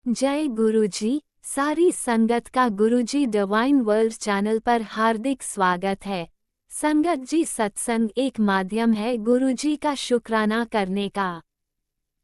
जय गुरुजी। सारी संगत का गुरुजी डिवाइन वर्ल्ड चैनल पर हार्दिक स्वागत है। संगत जी, सत्संग एक माध्यम है गुरुजी का शुक्राना करने का।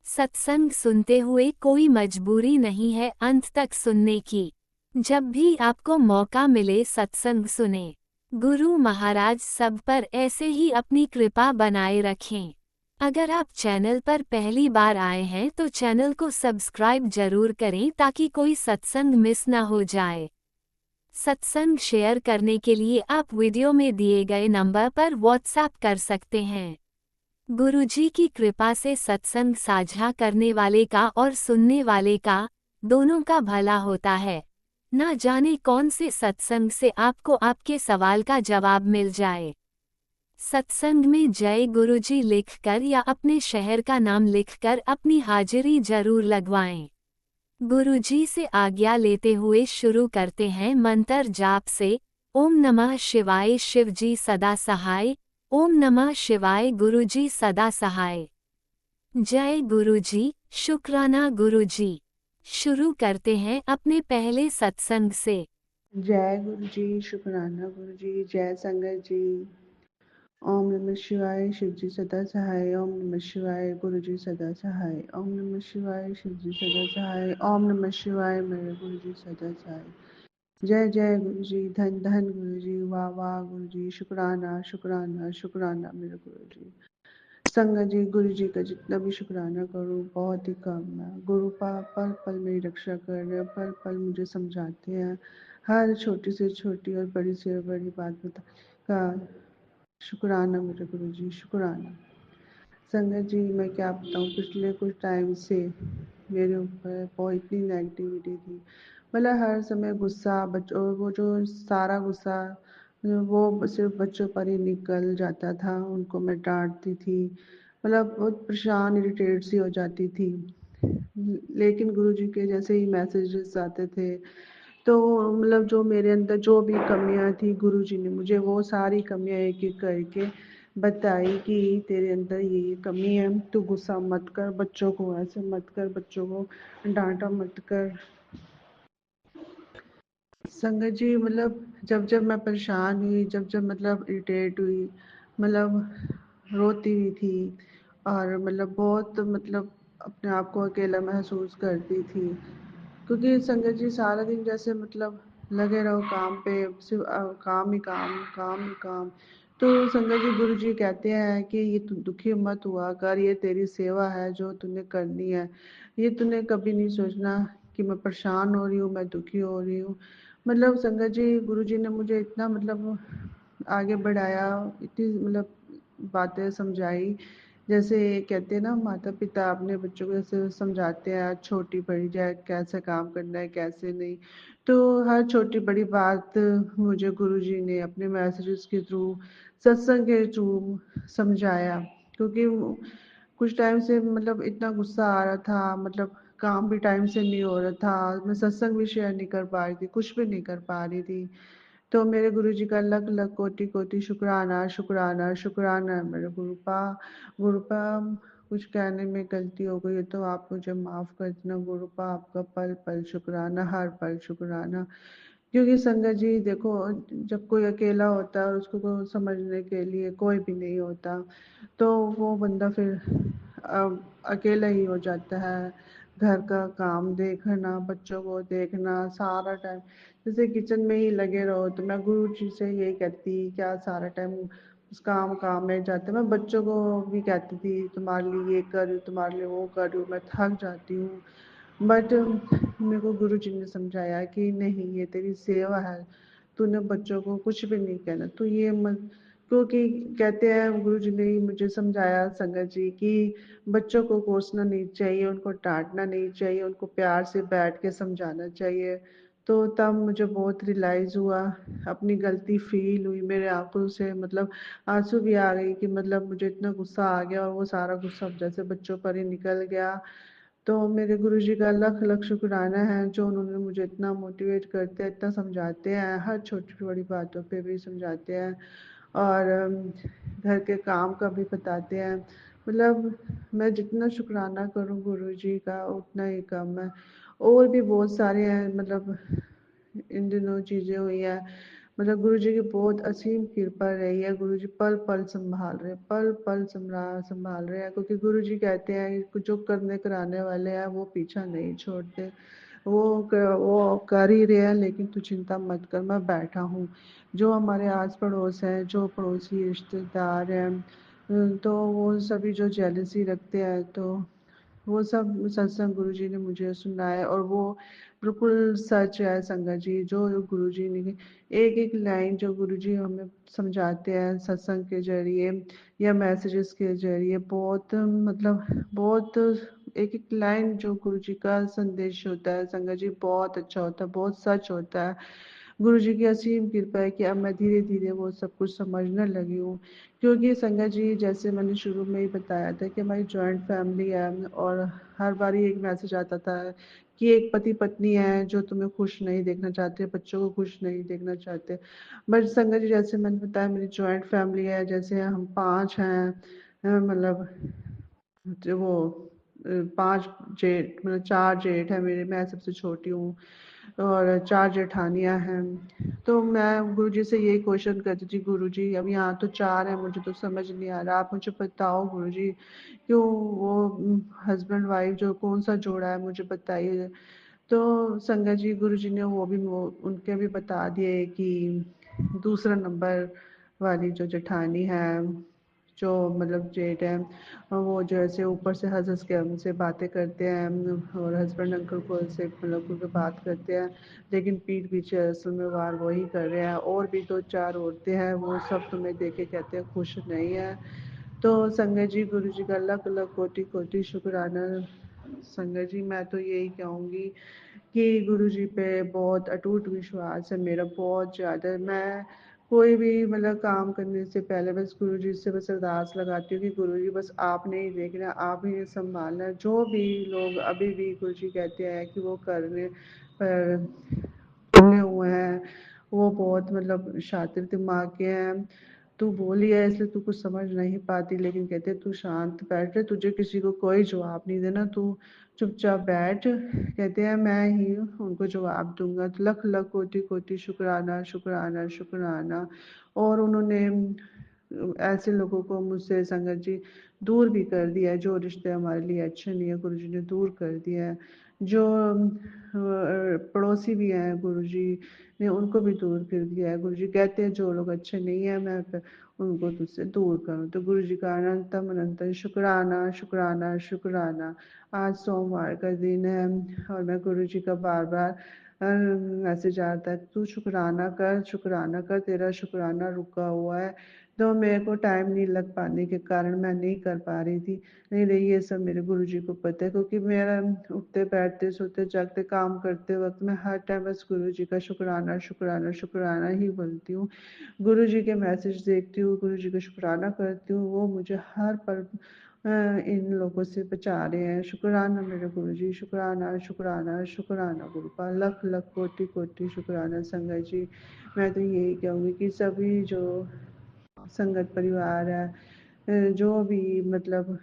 सत्संग सुनते हुए कोई मजबूरी नहीं है अंत तक सुनने की। जब भी आपको मौका मिले सत्संग सुने। गुरु महाराज सब पर ऐसे ही अपनी कृपा बनाए रखें। अगर आप चैनल पर पहली बार आए हैं तो चैनल को सब्सक्राइब जरूर करें ताकि कोई सत्संग मिस ना हो जाए। सत्संग शेयर करने के लिए आप वीडियो में दिए गए नंबर पर व्हाट्सएप कर सकते हैं। गुरुजी की कृपा से सत्संग साझा करने वाले का और सुनने वाले का दोनों का भला होता है। ना जाने कौन से सत्संग से आपको आपके सवाल का जवाब मिल जाए। सत्संग में जय गुरुजी लिखकर या अपने शहर का नाम लिखकर अपनी हाजिरी जरूर लगवाएं। गुरुजी से आज्ञा लेते हुए शुरू करते हैं मंत्र जाप से। ओम नमः शिवाय शिवजी सदा सहाय। ओम नमः शिवाय गुरुजी सदा सहाय। जय गुरुजी, शुक्राना गुरुजी। शुरू करते हैं अपने पहले सत्संग से। जय गुरु जी, शुक्राना गुरु जी, जय संगत जी। ओम नमः शिवाय शिव जी सदा सहाय। ओम नमः शिवाय गुरु जी सदा सहाय। ओम नमः शिवाय शिव जी सदा सहाय। ओम नमः शिवाय मेरे गुरु जी सदा सहाय। जय जय गुरु जी, धन धन गुरु जी, वाह वाह गुरु जी, शुक्राना शुक्राना शुक्राना मेरे गुरु जी। संगत जी, गुरु जी का जितना भी शुक्राना करूँ बहुत ही कम है। गुरु पल पल मेरी रक्षा कर रहे हैं, पल पल मुझे समझाते हैं, हर छोटी से छोटी और बड़ी से बड़ी बात बता का शुक्राना मेरे गुरु जी, शुक्राना। संगत जी, मैं क्या बताऊँ, पिछले कुछ टाइम से मेरे ऊपर बहुत इतनी नेगेटिविटी थी। मतलब हर समय गुस्सा, बच्चों वो जो सारा गुस्सा वो सिर्फ बच्चों पर ही निकल जाता था। उनको मैं डांटती थी, मतलब बहुत परेशान इरिटेट सी हो जाती थी। लेकिन गुरुजी के जैसे ही मैसेजेस आते थे तो मतलब जो मेरे अंदर जो भी कमियां थी गुरुजी ने मुझे वो सारी कमियां एक एक करके बताई कि तेरे अंदर ये कमी है, तू गुस्सा मत कर, बच्चों को ऐसे मत कर, बच्चों को डांटा मत कर। संगत जी, मतलब जब जब मैं परेशान हुई, जब जब मतलब इरिटेट हुई, मतलब रोती हुई थी और मतलब बहुत मतलब अपने आप को अकेला महसूस करती थी। क्योंकि संगत जी सारा दिन जैसे मतलब लगे रहो काम पे, सिर्फ काम ही काम, काम ही काम। तो संगत जी, गुरु जी कहते हैं कि ये तू दुखी मत हुआ कर, ये तेरी सेवा है जो तूने करनी है। ये तूने कभी नहीं सोचना कि मैं परेशान हो रही हूँ, मैं दुखी हो रही हूँ। मतलब संगत जी, गुरु जी ने मुझे इतना मतलब आगे बढ़ाया, इतनी मतलब बातें समझाई। जैसे कहते हैं ना, माता पिता अपने बच्चों को जैसे समझाते हैं छोटी बड़ी जाए कैसे काम करना है कैसे नहीं। तो हर छोटी बड़ी बात मुझे गुरुजी ने अपने मैसेजेस के थ्रू, सत्संग के थ्रू समझाया। क्योंकि कुछ टाइम से मतलब इतना गुस्सा आ रहा था, मतलब काम भी टाइम से नहीं हो रहा था, मैं सत्संग भी शेयर नहीं कर पा रही थी, कुछ भी नहीं कर पा रही थी। तो मेरे गुरुजी का लख लख कोटि कोटि शुक्राना शुक्राना शुक्राना है मेरे गुरुपा। गुरुपा, कुछ कहने में गलती हो गई है तो आप मुझे माफ़ कर देना गुरुपा। आपका पल पल शुक्राना, हर पल शुक्राना। क्योंकि संगत जी देखो, जब कोई अकेला होता है और उसको को समझने के लिए कोई भी नहीं होता तो वो बंदा फिर अकेला ही हो जाता है। घर का काम देखना, बच्चों को देखना, सारा टाइम जैसे किचन में ही लगे रहो। तो मैं गुरु जी से यही कहती, क्या सारा टाइम उस काम काम में जाते। मैं बच्चों को भी कहती थी तुम्हारे लिए ये कर रही हूँ, तुम्हारे लिए वो कर रही हूँ, मैं थक जाती हूँ। बट मेरे को गुरु जी ने समझाया कि नहीं, ये तेरी सेवा है, तूने बच्चों को कुछ भी नहीं कहना, तू ये मत। क्योंकि कहते हैं गुरु जी ने ही मुझे समझाया संगत जी कि बच्चों को कोसना नहीं चाहिए, उनको डांटना नहीं चाहिए, उनको प्यार से बैठ के समझाना चाहिए। तो तब मुझे बहुत रियलाइज़ हुआ, अपनी गलती फील हुई, मेरे आंखों से मतलब आंसू भी आ गई कि मतलब मुझे इतना गुस्सा आ गया और वो सारा गुस्सा जैसे बच्चों पर ही निकल गया। तो मेरे गुरुजी का लख लख शुक्राना है जो उन्होंने मुझे इतना मोटिवेट करते हैं, इतना समझाते हैं, हर छोटी बड़ी बातों पे भी समझाते हैं और घर के काम का भी बताते हैं। मतलब मैं जितना शुक्राना करूं गुरुजी का उतना ही कम है। और भी बहुत सारे हैं, मतलब इन दिनों चीज़ें हुई हैं। मतलब गुरु जी की बहुत असीम कृपा रही है, गुरु जी पल पल संभाल रहे हैं, पल पल संभाल रहे हैं, क्योंकि गुरु जी कहते हैं कि जो करने कराने वाले हैं वो पीछा नहीं छोड़ते। वो कर ही रहे हैं, लेकिन तू चिंता मत कर, मैं बैठा हूँ। जो हमारे आस पड़ोस हैं, जो पड़ोसी रिश्तेदार हैं, तो वो सभी जो जेलसी रखते हैं, तो वो सब सत्संग गुरु जी ने मुझे सुनाया, और वो बिल्कुल सच है संगत जी। जो गुरु जी ने एक एक लाइन जो गुरु जी हमें समझाते हैं सत्संग के जरिए या मैसेजेस के जरिए, बहुत मतलब बहुत एक एक लाइन जो गुरु जी का संदेश होता है संगत जी, बहुत अच्छा होता है, बहुत सच होता है। गुरु जी की असीम कृपा है कि अब मैं धीरे धीरे वो सब कुछ समझने लगी हूँ। क्योंकि संगत जी, जैसे मैंने शुरू में ही बताया था कि हमारी जॉइंट फैमिली है, और हर बार ही एक मैसेज आता था कि एक पति पत्नी है जो तुम्हें खुश नहीं देखना चाहते, बच्चों को खुश नहीं देखना चाहते। बट संगत जी, जैसे मैंने बताया, मेरी जॉइंट फैमिली है, जैसे हम 5 हैं, मतलब जो वो 5 जेठ, मतलब 4 जेठ है मेरे, मैं सबसे छोटी हूँ, और 4 जेठानियाँ हैं। तो मैं गुरु जी से यही क्वेश्चन करती थी, गुरु जी अब यहाँ तो 4 हैं, मुझे तो समझ नहीं आ रहा, आप मुझे बताओ गुरु जी, क्यों वो हस्बैंड वाइफ जो कौन सा जोड़ा है, मुझे बताइए। तो संगत जी, गुरु जी ने वो उनके भी बता दिए कि दूसरा नंबर वाली जो जेठानी है, जो मतलब जेठ है, वो जो ऐसे ऊपर से हंस हंस के हमसे बातें करते हैं, और हस्बैंड अंकल को ऐसे मतलब खुल के बात करते हैं, लेकिन पीठ पीछे असल में वार वही कर रहे हैं। और भी 2-4 औरतें हैं, वो सब तुम्हें देख के कहते हैं खुश नहीं है। तो संगत जी, गुरु जी का अलग अलग कोटि कोटि शुक्राना। संगत जी, मैं तो यही कहूँगी कि गुरु जी पे बहुत अटूट विश्वास है मेरा, बहुत ज़्यादा। मैं कोई भी मतलब काम करने से पहले बस गुरु जी से बस अरदास लगाती हूँ कि गुरु जी बस आपने ही देखना, आप ही ने संभालना। जो भी लोग अभी भी गुरु जी कहते हैं कि वो करने पर तुले हुए हैं, वो बहुत मतलब शातिर दिमाग के हैं। तू बोली है इसलिए तू कुछ समझ नहीं पाती, लेकिन कहते तू शांत बैठ, तुझे किसी को कोई जवाब नहीं देना, तू चुपचाप बैठ। कहते हैं मैं ही उनको जवाब दूंगा। तो लख लख कोटि कोटि शुक्राना शुक्राना शुक्राना। और उन्होंने ऐसे लोगों को मुझसे संगत जी दूर भी कर दिया है, जो रिश्ते हमारे लिए अच्छे नहीं है, गुरु जी ने दूर कर दिया है। जो पड़ोसी भी हैं, गुरु जी ने उनको भी दूर कर दिया है। गुरु जी कहते हैं जो लोग अच्छे नहीं है, मैं उनको तुझसे दूर करूँ। तो गुरु जी का अनंतम अनंत शुक्राना शुक्राना शुक्राना। आज सोमवार का दिन है, और मैं गुरु जी का बार बार मैसेज आता है, तू शुक्राना कर, तेरा शुक्राना रुका हुआ है। तो मेरे को टाइम नहीं लग पाने के कारण मैं नहीं कर पा रही थी। नहीं नहीं, ये सब मेरे गुरु जी को पता है, क्योंकि मेरा उठते बैठते सोते जागते काम करते वक्त मैं हर टाइम बस गुरु जी का शुक्राना शुक्राना शुक्राना ही बोलती हूँ। गुरु जी के मैसेज देखती हूँ, गुरु जी का शुक्राना करती हूँ, वो मुझे हर पल इन लोगों से बचा रहे हैं। शुक्राना मेरे गुरु जी, शुक्राना शुक्राना शुक्राना गुरु का लख लख कोटि कोटि शुक्राना। संगत जी, मैं तो यही कहूँगी कि सभी जो संगत परिवार है, जो भी मतलब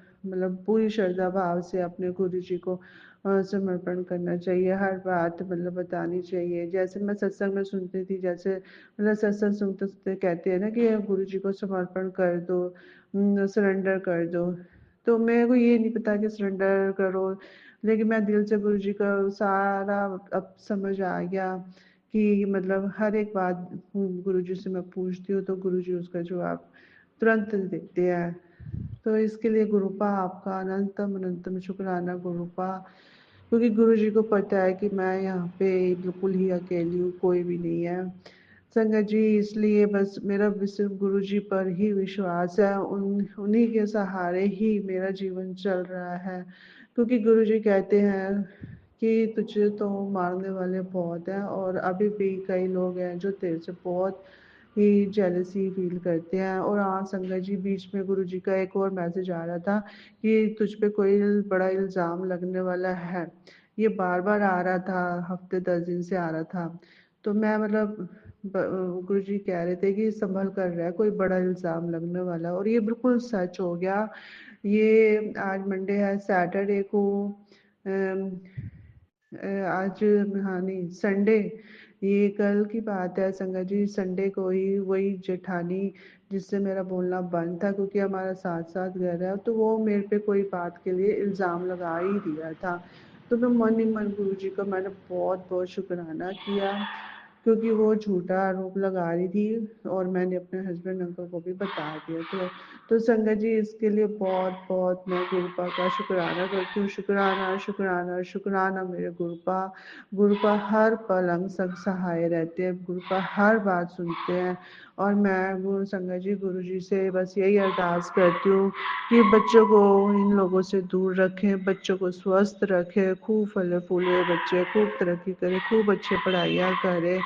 पूरी श्रद्धा भाव से अपने गुरु जी को समर्पण करना चाहिए, हर बात मतलब बतानी चाहिए। जैसे मैं सत्संग में सुनती थी, जैसे मतलब सत्संग सुनते सुनते कहते हैं ना कि गुरु जी को समर्पण कर दो, सरेंडर कर दो। तो मेरे को ये नहीं पता कि सरेंडर करो, लेकिन मैं दिल से गुरु जी का सारा अब समझ आ गया कि मतलब हर एक बात गुरु जी से मैं पूछती हूँ, तो गुरु जी उसका जवाब तुरंत देते हैं। तो इसके लिए गुरुपा आपका अनंतम अनंतम शुक्राना गुरुपा, क्योंकि गुरु जी को पता है कि मैं यहाँ पे बिल्कुल ही अकेली हूँ, कोई भी नहीं है। संगत जी, इसलिए बस मेरा सिर्फ गुरु जी पर ही विश्वास है, उन्हीं के सहारे ही मेरा जीवन चल रहा है। क्योंकि गुरु जी कहते हैं कि तुझे तो मारने वाले बहुत हैं, और अभी भी कई लोग हैं जो तेरे से बहुत ही जेलसी फील करते हैं। और हाँ संगत जी, बीच में गुरु जी का एक और मैसेज आ रहा था कि तुझ पे कोई बड़ा इल्ज़ाम लगने वाला है। ये बार बार आ रहा था, हफ्ते 10 दिन से आ रहा था। तो मैं मतलब गुरु जी कह रहे थे कि संभल कर रहा है, कोई बड़ा इल्ज़ाम लगने वाला, और ये बिल्कुल सच हो गया। ये आज मंडे है, सैटरडे को आज, हाँ नहीं, संडे, ये कल की बात है संगत जी। संडे को ही वही जेठानी जिससे मेरा बोलना बंद था, क्योंकि हमारा साथ साथ घर है, तो वो मेरे पे कोई बात के लिए इल्ज़ाम लगा ही दिया था। तो मैं मन ही मन गुरु जी का मैंने बहुत बहुत शुक्राना किया, क्योंकि वो झूठा आरोप लगा रही थी और मैंने अपने हस्बैंड अंकल को भी बता दिया। तो संगत जी, इसके लिए बहुत बहुत मैं गुरुपा का शुक्राना करती हूँ। शुक्राना शुक्राना शुक्राना मेरे गुरुपा। गुरुपा हर पल हम संग सहाय रहते हैं, गुरुपा हर बात सुनते हैं। और मैं गुरु संगत जी, गुरु जी से बस यही अरदास करती हूँ कि बच्चों को इन लोगों से दूर रखें, बच्चों को स्वस्थ रखें, खूब फले फूले बच्चे, खूब तरक्की करें, खूब अच्छी पढ़ाइयाँ करें।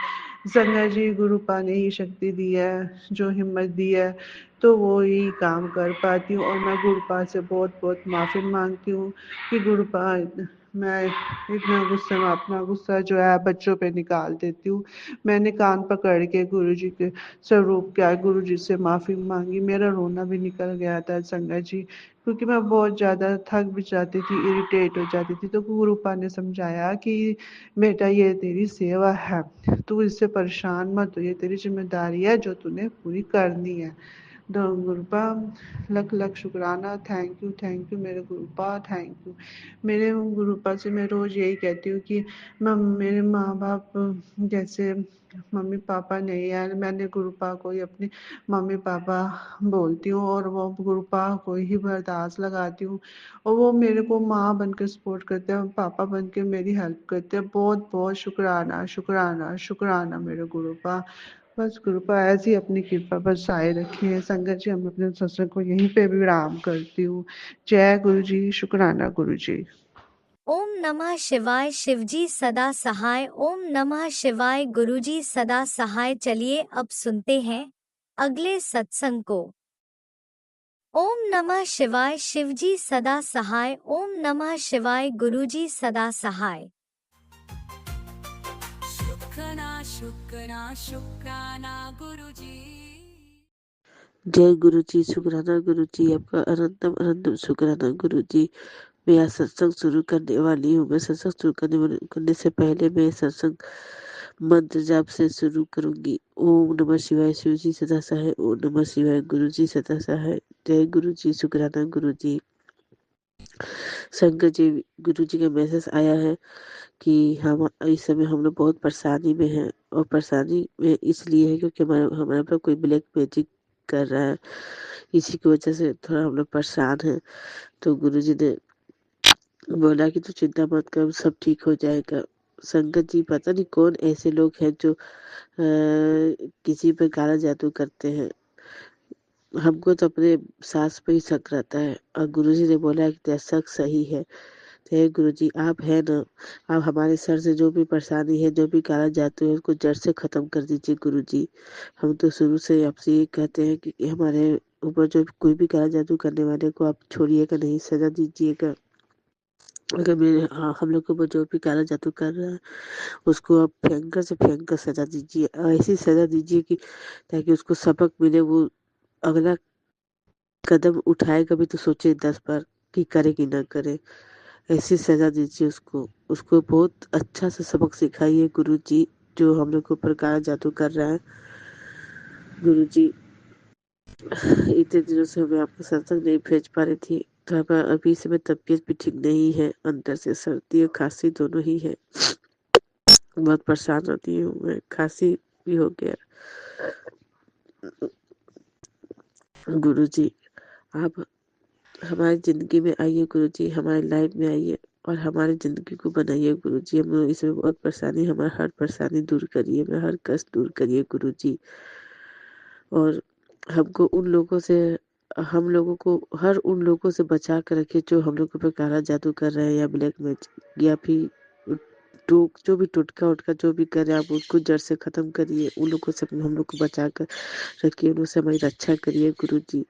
संगत जी, गुरुपा ने ही शक्ति दी है, जो हिम्मत दी है, तो वो ही काम कर पाती हूँ। और मैं गुरुपा से बहुत बहुत माफ़ी मांगती हूँ कि गुरुपा, मैं इतना गुस्से में अपना गुस्सा जो है बच्चों पे निकाल देती हूँ। मैंने कान पकड़ के गुरुजी के स्वरूप क्या गुरुजी से माफ़ी मांगी, मेरा रोना भी निकल गया था संगत जी, क्योंकि मैं बहुत ज़्यादा थक भी जाती थी, इरिटेट हो जाती थी। तो गुरुपा ने समझाया कि बेटा, ये तेरी सेवा है, तू इससे परेशान मत हो, ये तेरी जिम्मेदारी है जो तूने पूरी करनी है। गुरुपा, लख लख शुक्राना, थैंक यू मेरे गुरुपा, थैंक यू। मेरे गुरुपा से मैं रोज़ यही कहती हूँ कि मेरे माँ बाप जैसे मम्मी पापा नहीं है, मैंने गुरुपा को ही अपनी मम्मी पापा बोलती हूँ, और वो गुरुपा को ही बर्दाश्त लगाती हूँ, और वो मेरे को माँ बन के सपोर्ट करते हैं, पापा बन के मेरी हेल्प करते हैं। बहुत बहुत शुक्राना शुक्राना शुक्राना मेरे गुरुपा। बस कृपा ऐसी अपनी कृपा बरसाए रखी है संगत जी। हम अपने सत्संग को यहीं पे विराम करती हूँ। जय गुरु जी, शुक्राना गुरु जी। ओम नमः शिवाय। शिवजी सदा सहाय। ओम नमः शिवाय। गुरुजी सदा सहाय। चलिए अब सुनते हैं अगले सत्संग को। ओम नमः शिवाय। शिवजी सदा सहाय। ओम नमः शिवाय। गुरुजी सदा सहाय। शुक्राना शुक्राना शुक्राना गुरुजी। जय गुरु जी, शुक्राना गुरु जी, आपका अनंतम अनंतम शुक्राना गुरु जी। मैं आज सत्संग शुरू करने वाली हूँ। मैं सत्संग शुरू करने से पहले मैं सत्संग मंत्र जाप से शुरू करूंगी। ओम नमः शिवाय। शिव जी सदा सहाय। ओम नमः शिवाय। गुरु जी सदा सहाय। जय गुरु जी, शुक्राना गुरु जी। शंकर जी, गुरु जी का मैसेज आया है कि हम इस समय हम लोग बहुत परेशानी में हैं, और परेशानी में इसलिए है क्योंकि हमारे पर कोई ब्लैक मैजिक कर रहा है। इसी की वजह से थोड़ा हम लोग परेशान हैं। तो गुरुजी ने बोला कि तू चिंता मत कर, सब ठीक हो जाएगा। संगत जी, पता नहीं कौन ऐसे लोग हैं जो किसी पर काला जादू करते हैं। हमको तो अपने सास पे ही शक रहता है, और गुरुजी ने बोला कि तेरा शक सही है। तो हे गुरुजी, आप है ना, आप हमारे सर से जो भी परेशानी है, जो भी काला जादू है, उसको जड़ से खत्म कर दीजिए गुरुजी। हम तो शुरू से आपसे ये कहते हैं कि हमारे ऊपर जो कोई भी काला जादू करने वाले को आप छोड़िएगा नहीं, सजा दीजिएगा। अगर मेरे हम लोग के ऊपर जो भी काला जादू कर रहा है, उसको आप भयंकर से भयंकर सजा दीजिए, ऐसी सजा दीजिए कि ताकि उसको सबक मिले, वो अगला कदम उठाएगा भी तो सोचे 10 बार कि करे कि ना करे। ऐसी सजा दीजिए उसको, उसको बहुत अच्छा से सबक सिखाइए गुरुजी, जो हम लोग के ऊपर काला जादू कर रहा है। गुरुजी, इतने दिनों से मैं आपको सत्संग नहीं भेज पा रही थी, तो अब अभी से मेरी तबीयत भी ठीक नहीं है, अंदर से सर्दी और खांसी दोनों ही है। बहुत परेशान होती हूँ मैं, खांसी भी हो गया। गुरुजी, आप हमारी ज़िंदगी में आइए गुरुजी, हमारी लाइफ में आइए और हमारी ज़िंदगी को बनाइए गुरुजी। हम लोग इसमें बहुत परेशानी, हमारा हर परेशानी दूर करिए, मेरा हर कष्ट दूर करिए गुरुजी। और हमको उन लोगों से, हम लोगों को हर उन लोगों से बचा कर रखिए जो हम लोग के ऊपर काला जादू कर रहे हैं, या ब्लैक मैजिक, या फिर जो भी टोटका उटका जो भी कर रहे हैं, आप उसको जड़ से ख़त्म करिए। उन लोगों से हम लोग को बचा कर रखिए, उनसे हमारी रक्षा करिए गुरुजी।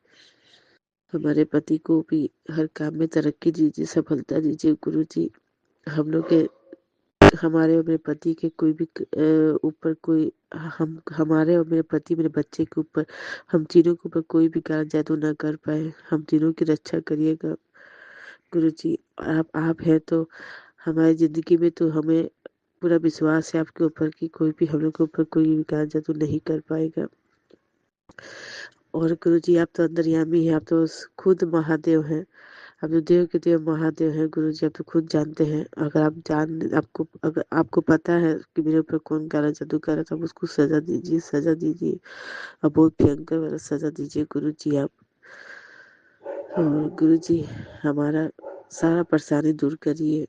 हमारे पति को भी हर काम में तरक्की दीजिए, सफलता दीजिए गुरुजी। हम लोग के, हमारे और मेरे पति के कोई भी ऊपर कोई, हम हमारे और मेरे पति, मेरे बच्चे के ऊपर, हम तीनों के ऊपर कोई भी काला जादू ना कर पाए। हम तीनों की रक्षा करिएगा गुरुजी। आप हैं तो हमारी ज़िंदगी में तो हमें पूरा विश्वास है आपके ऊपर कि कोई भी हम लोग के ऊपर कोई भी काला जादू नहीं कर पाएगा। और गुरुजी आप तो अंतर्यामी हैं, आप तो खुद महादेव हैं। आप तो देव के देव महादेव हैं गुरुजी, आप तो खुद जानते हैं। अगर आपको पता है कि मेरे ऊपर कौन काला जादू कर रहा था, आप उसको सज़ा दीजिए, सज़ा दीजिए। और बहुत भयंकर वाला सज़ा दीजिए गुरुजी आप। और गुरुजी हमारा सारा परेशानी दूर करिए।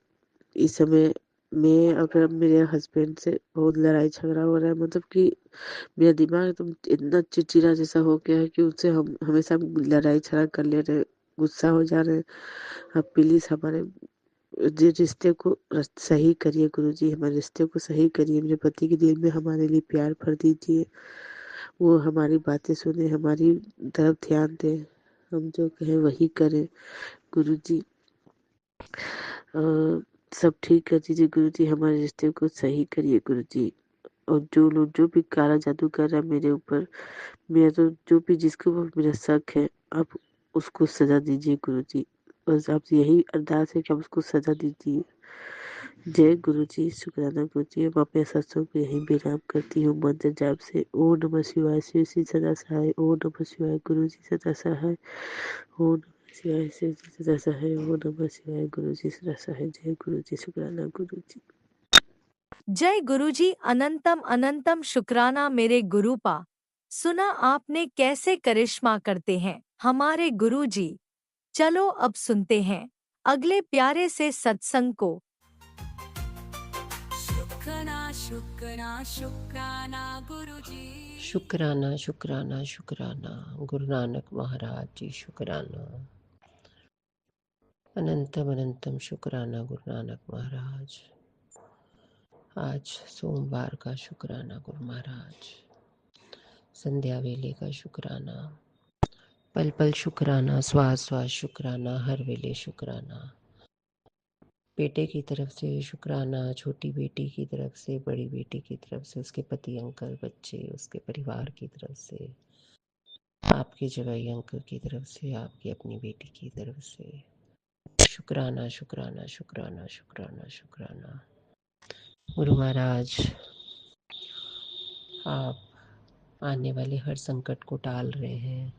इस समय मैं और मेरे हस्बैंड से बहुत लड़ाई झगड़ा हो रहा है, मतलब कि मेरा दिमाग एकदम इतना चिड़चिड़ा जैसा हो गया है कि उससे हम हमेशा लड़ाई झगड़ा कर ले रहे हैं, गुस्सा हो जा रहे हैं। आप प्लीज़ हमारे रिश्ते को सही करिए गुरुजी, हमारे रिश्ते को सही करिए। मेरे पति के दिल में हमारे लिए प्यार भर दीजिए, वो हमारी बातें सुने, हमारी तरफ ध्यान दें, हम जो कहें वही करें गुरुजी। सब ठीक कर दीजिए गुरुजी, हमारे रिश्ते को सही करिए गुरुजी। और जो लोग जो भी काला जादू कर रहा है मेरे ऊपर, मेरा तो जो भी जिसके ऊपर मेरा शक है, आप उसको सजा दीजिए गुरुजी। बस आपसे यही अरदास है कि आप उसको सजा दीजिए। जय गुरुजी, शुक्राना गुरुजी। मैं अपने सत्संग को यहीं विराम करती हूँ मंत्र जाप से। ओम नमः शिवाय, शिव श्री सदा सहाय। ओम नमः शिवाय, गुरुजी सदा सहाय। ओम नमः शिवाय, शिव जी सदा सहाय। ओम नमः शिवाय, गुरुजी सदा सहाय। जय गुरुजी, शुक्राना गुरुजी। जय गुरुजी, अनंतम अनंतम शुक्राना मेरे गुरुपा। सुना आपने कैसे करिश्मा करते हैं हमारे गुरुजी। चलो अब सुनते हैं अगले प्यारे से सत्संग को। शुक्राना शुक्राना शुक्राना गुरुजी। शुक्राना शुक्राना शुक्राना गुरु नानक महाराज जी, शुक्राना अनंतम अनंतम शुक्राना गुरु नानक महाराज। आज सोमवार का शुक्राना गुरु महाराज, संध्या वेले का शुक्राना, पल पल शुक्राना, श्वास श्वास शुक्राना, हर वेले शुक्राना। बेटे की तरफ से शुक्राना, छोटी बेटी की तरफ से, बड़ी बेटी की तरफ से, उसके पति, अंकल, बच्चे, उसके परिवार की तरफ से, आपके जवाई अंकल की तरफ से, आपकी अपनी बेटी की तरफ से शुक्राना शुक्राना शुक्राना शुक्राना शुक्राना। गुरु महाराज, आप आने वाले हर संकट को टाल रहे हैं।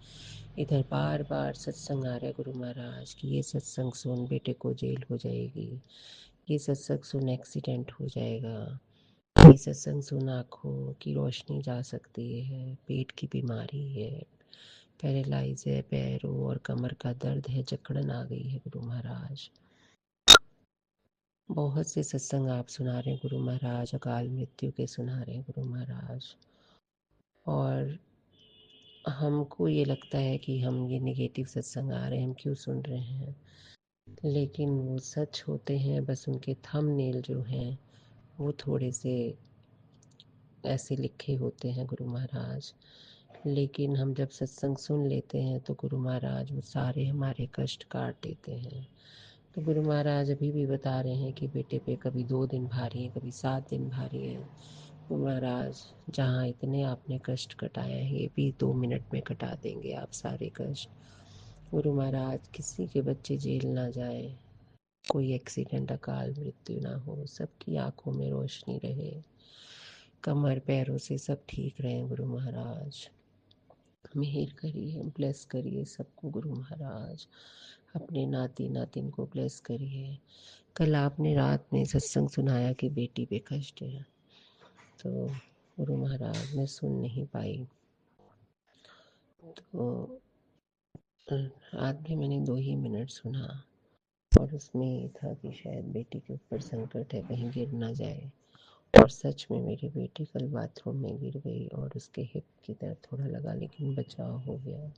इधर बार बार सत्संग आ रहा है गुरु महाराज कि ये सत्संग सुन बेटे को जेल हो जाएगी, ये सत्संग सुन एक्सीडेंट हो जाएगा, ये सत्संग सुन आँखों की रोशनी जा सकती है, पेट की बीमारी है, पैरालाइज है, पैरों और कमर का दर्द है, जकड़न आ गई है गुरु महाराज। बहुत से सत्संग आप सुना रहे हैं गुरु महाराज, अकाल मृत्यु के सुना रहे हैं गुरु महाराज। और हमको ये लगता है कि हम ये नेगेटिव सत्संग आ रहे हैं, हम क्यों सुन रहे हैं, लेकिन वो सच होते हैं। बस उनके थंबनेल जो हैं वो थोड़े से ऐसे लिखे होते हैं गुरु महाराज। लेकिन हम जब सत्संग सुन लेते हैं तो गुरु महाराज वो सारे हमारे कष्ट काट देते हैं। तो गुरु महाराज अभी भी बता रहे हैं कि बेटे पे कभी 2 दिन भारी है, कभी 7 दिन भारी है। गुरु महाराज, जहाँ इतने आपने कष्ट कटाए हैं ये भी 2 मिनट में कटा देंगे आप सारे कष्ट। गुरु महाराज, किसी के बच्चे जेल ना जाए, कोई एक्सीडेंट अकाल मृत्यु ना हो, सबकी आंखों में रोशनी रहे, कमर पैरों से सब ठीक रहे गुरु महाराज। मेहर करिए, ब्लेस करिए सबको गुरु महाराज, अपने नाती नातिन को ब्लेस करिए। कल आपने रात में सत्संग सुनाया कि बेटी पे कष्ट है, तो गुरु महाराज मैं सुन नहीं पाई, तो रात में मैंने 2 ही मिनट सुना और उसमें ये था कि शायद बेटी के ऊपर संकट है, कहीं गिर ना जाए। और सच में मेरी बेटी कल बाथरूम में गिर गई और उसके हिप की तरफ थोड़ा लगा, लेकिन बचाव हो गया।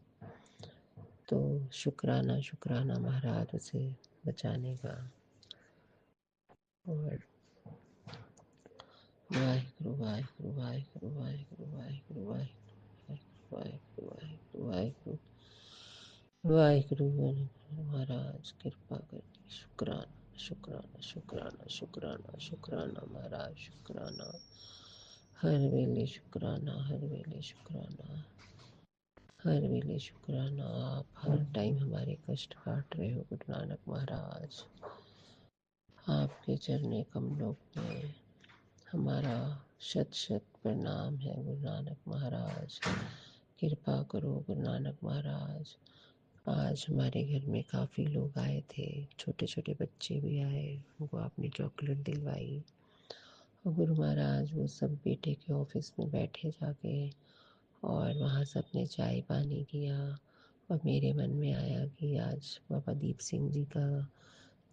तो शुक्राना शुक्राना महाराज उसे बचाने का। और वाहिगुरु वाहिगुरु वाहिगुरु वाहिगुरु वाहिगुरु वाहिगुरु वाहिगुरु वाहिगुरु वाहिगुरु वाहिगुरु महाराज कृपा करनी। शुक्राना शुक्राना शुक्राना शुक्राना शुक्राना महाराज, शुक्राना हर वेले शुक्राना, हर वेले शुक्राना, हर वेले शुक्राना। आप हर टाइम हमारे कष्ट काट रहे हो गुरु नानक महाराज। आपके चरणे कमलों में हमारा शत शत प्रणाम है गुरु नानक महाराज। कृपा करो गुरु नानक महाराज। आज हमारे घर में काफ़ी लोग आए थे, छोटे छोटे बच्चे भी आए, उनको आपने चॉकलेट दिलवाई। और गुरु महाराज वो सब बेटे के ऑफिस में बैठे जाके और वहाँ सबने चाय पानी किया। और मेरे मन में आया कि आज बाबा दीप सिंह जी का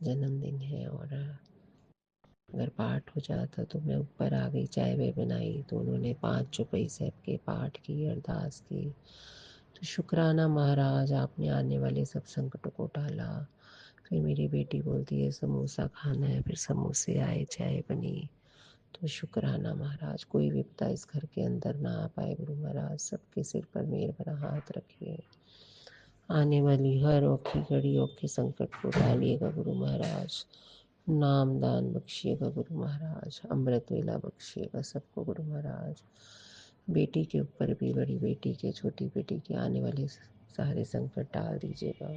जन्मदिन है और अगर पाठ हो जाता तो मैं ऊपर आ गई, चाय वाय बनाई, तो उन्होंने 5 चौपाई साहब के पाठ की, अरदास की। तो शुक्राना महाराज, आपने आने वाले सब संकटों को टाला। फिर मेरी बेटी बोलती है समोसा खाना है, फिर समोसे आए, चाय बनी। तो शुक्राना महाराज, कोई विपदा इस घर के अंदर ना आ पाए गुरु महाराज। सबके सिर पर मेहर भरा हाथ रखिए। आने वाली हर औखी घड़ी औखे संकट को टालिएगा गुरु महाराज। नाम दान बख्शिएगा गुरु महाराज, अमृत वेला बख्शिएगा सबको गुरु महाराज। बेटी के ऊपर भी, बड़ी बेटी के, छोटी बेटी के आने वाले सारे संकट टाल दीजिएगा।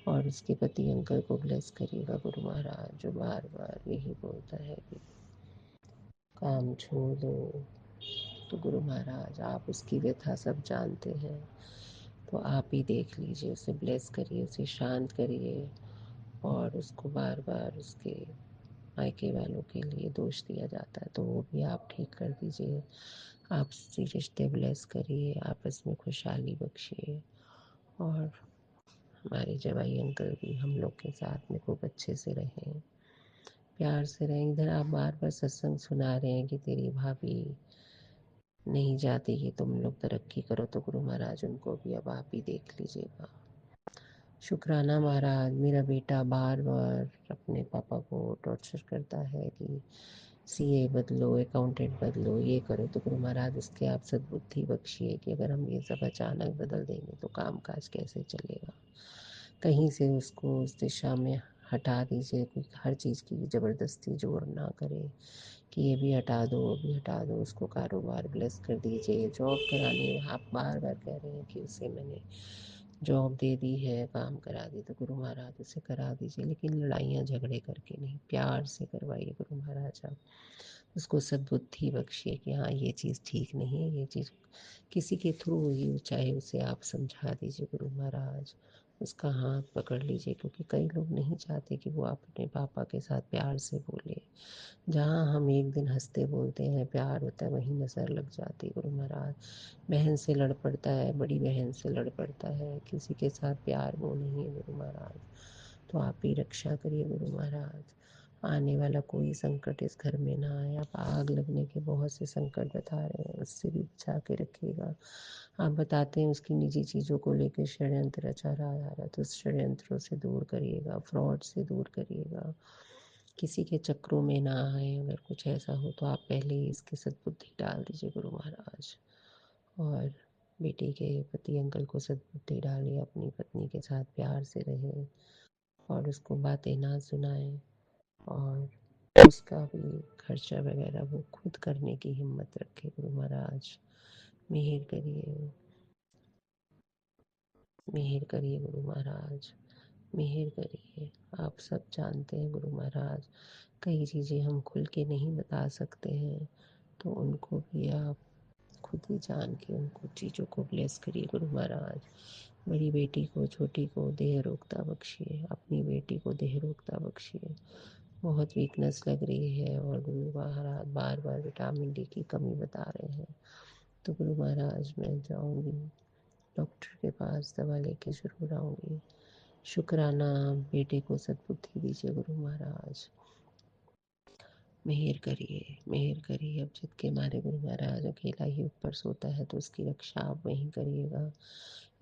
और उसके पति अंकल को ब्लेस करिएगा गुरु महाराज, जो बार बार यही बोलता है कि काम छोड़ दो। तो गुरु महाराज आप उसकी व्यथा सब जानते हैं, तो आप ही देख लीजिए, उसे ब्लेस करिए, उसे शांत करिए। और उसको बार बार उसके मायके वालों के लिए दोष दिया जाता है, तो वो भी आप ठीक कर दीजिए। आपसी रिश्ते ब्लेस करिए, आपस में खुशहाली बख्शिए। और हमारे जवाई अंकल भी हम लोग के साथ में खूब अच्छे से रहें, प्यार से रहें। इधर आप बार बार सत्संग सुना रहे हैं कि तेरी भाभी नहीं चाहती कि तुम लोग तरक्की करो, तो गुरु महाराज उनको भी अब आप ही देख लीजिएगा। शुक्राना महाराज, मेरा बेटा बार बार अपने पापा को टॉर्चर करता है कि सीए बदलो, अकाउंटेंट बदलो, ये करो। तो गुरु महाराज उसके आप सद्बुद्धि बख्शिए कि अगर हम ये सब अचानक बदल देंगे तो काम काज कैसे चलेगा। कहीं से उसको उस दिशा में हटा दीजिए, कोई हर चीज़ की ज़बरदस्ती जोर ना करे कि ये भी हटा दो, वो भी हटा दो। उसको कारोबार ब्लेस कर दीजिए। जॉब करानी, आप बार बार कह रहे हैं कि उसे मैंने जॉब दे दी है, काम करा दी, तो गुरु महाराज उसे करा दीजिए, लेकिन लड़ाइयाँ झगड़े करके नहीं, प्यार से करवाइए गुरु महाराज। आप उसको सद्बुद्धि बख्शिए कि हाँ ये चीज़ ठीक नहीं है, ये चीज़ किसी के थ्रू ही चाहे उसे आप समझा दीजिए गुरु महाराज। उसका हाथ पकड़ लीजिए, क्योंकि कई लोग नहीं चाहते कि वो अपने पापा के साथ प्यार से बोले। जहाँ हम एक दिन हंसते बोलते हैं, प्यार होता है, वहीं नज़र लग जाती है गुरु महाराज। बहन से लड़ पड़ता है, बड़ी बहन से लड़ पड़ता है, किसी के साथ प्यार वो नहीं है गुरु महाराज। तो आप ही रक्षा करिए गुरु महाराज। आने वाला कोई संकट इस घर में ना आए। आप आग लगने के बहुत से संकट बता रहे हैं, उससे भी बचा के रखिएगा। आप बताते हैं उसकी निजी चीज़ों को लेकर षड्यंत्र रचा जा रहा है, तो उस षड्यंत्रों से दूर करिएगा, फ्रॉड से दूर करिएगा, किसी के चक्रों में ना आए। अगर कुछ ऐसा हो तो आप पहले ही इसकी सद्बुद्धि डाल दीजिए गुरु महाराज। और बेटे के पति अंकल को सद्बुद्धि डालिए, अपनी पत्नी के साथ प्यार से रहे और उसको बातें ना सुनाएं। और उसका भी खर्चा वगैरह वो खुद करने की हिम्मत रखे गुरु महाराज। मेहर करिए, मेहर करिए गुरु महाराज, मेहर करिए। आप सब जानते हैं गुरु महाराज, कई चीज़ें हम खुल के नहीं बता सकते हैं, तो उनको भी आप खुद ही जान के उनको चीज़ों को ब्लेस करिए गुरु महाराज। बड़ी बेटी को, छोटी को देह रोगता बख्शिए, अपनी बेटी को देह रोगता बख्शिए। बहुत वीकनेस लग रही है और गुरु महाराज बार बार विटामिन डी की कमी बता रहे हैं। तो गुरु महाराज मैं जाऊंगी डॉक्टर के पास, दवा लेके जरूर आऊंगी। शुक्राना, बेटे को सद्बुद्धि दीजिए गुरु महाराज। मेहर करिए, मेहर करिए। अब जिद के मारे गुरु महाराज अकेला ही ऊपर सोता है, तो उसकी रक्षा आप वहीं करिएगा।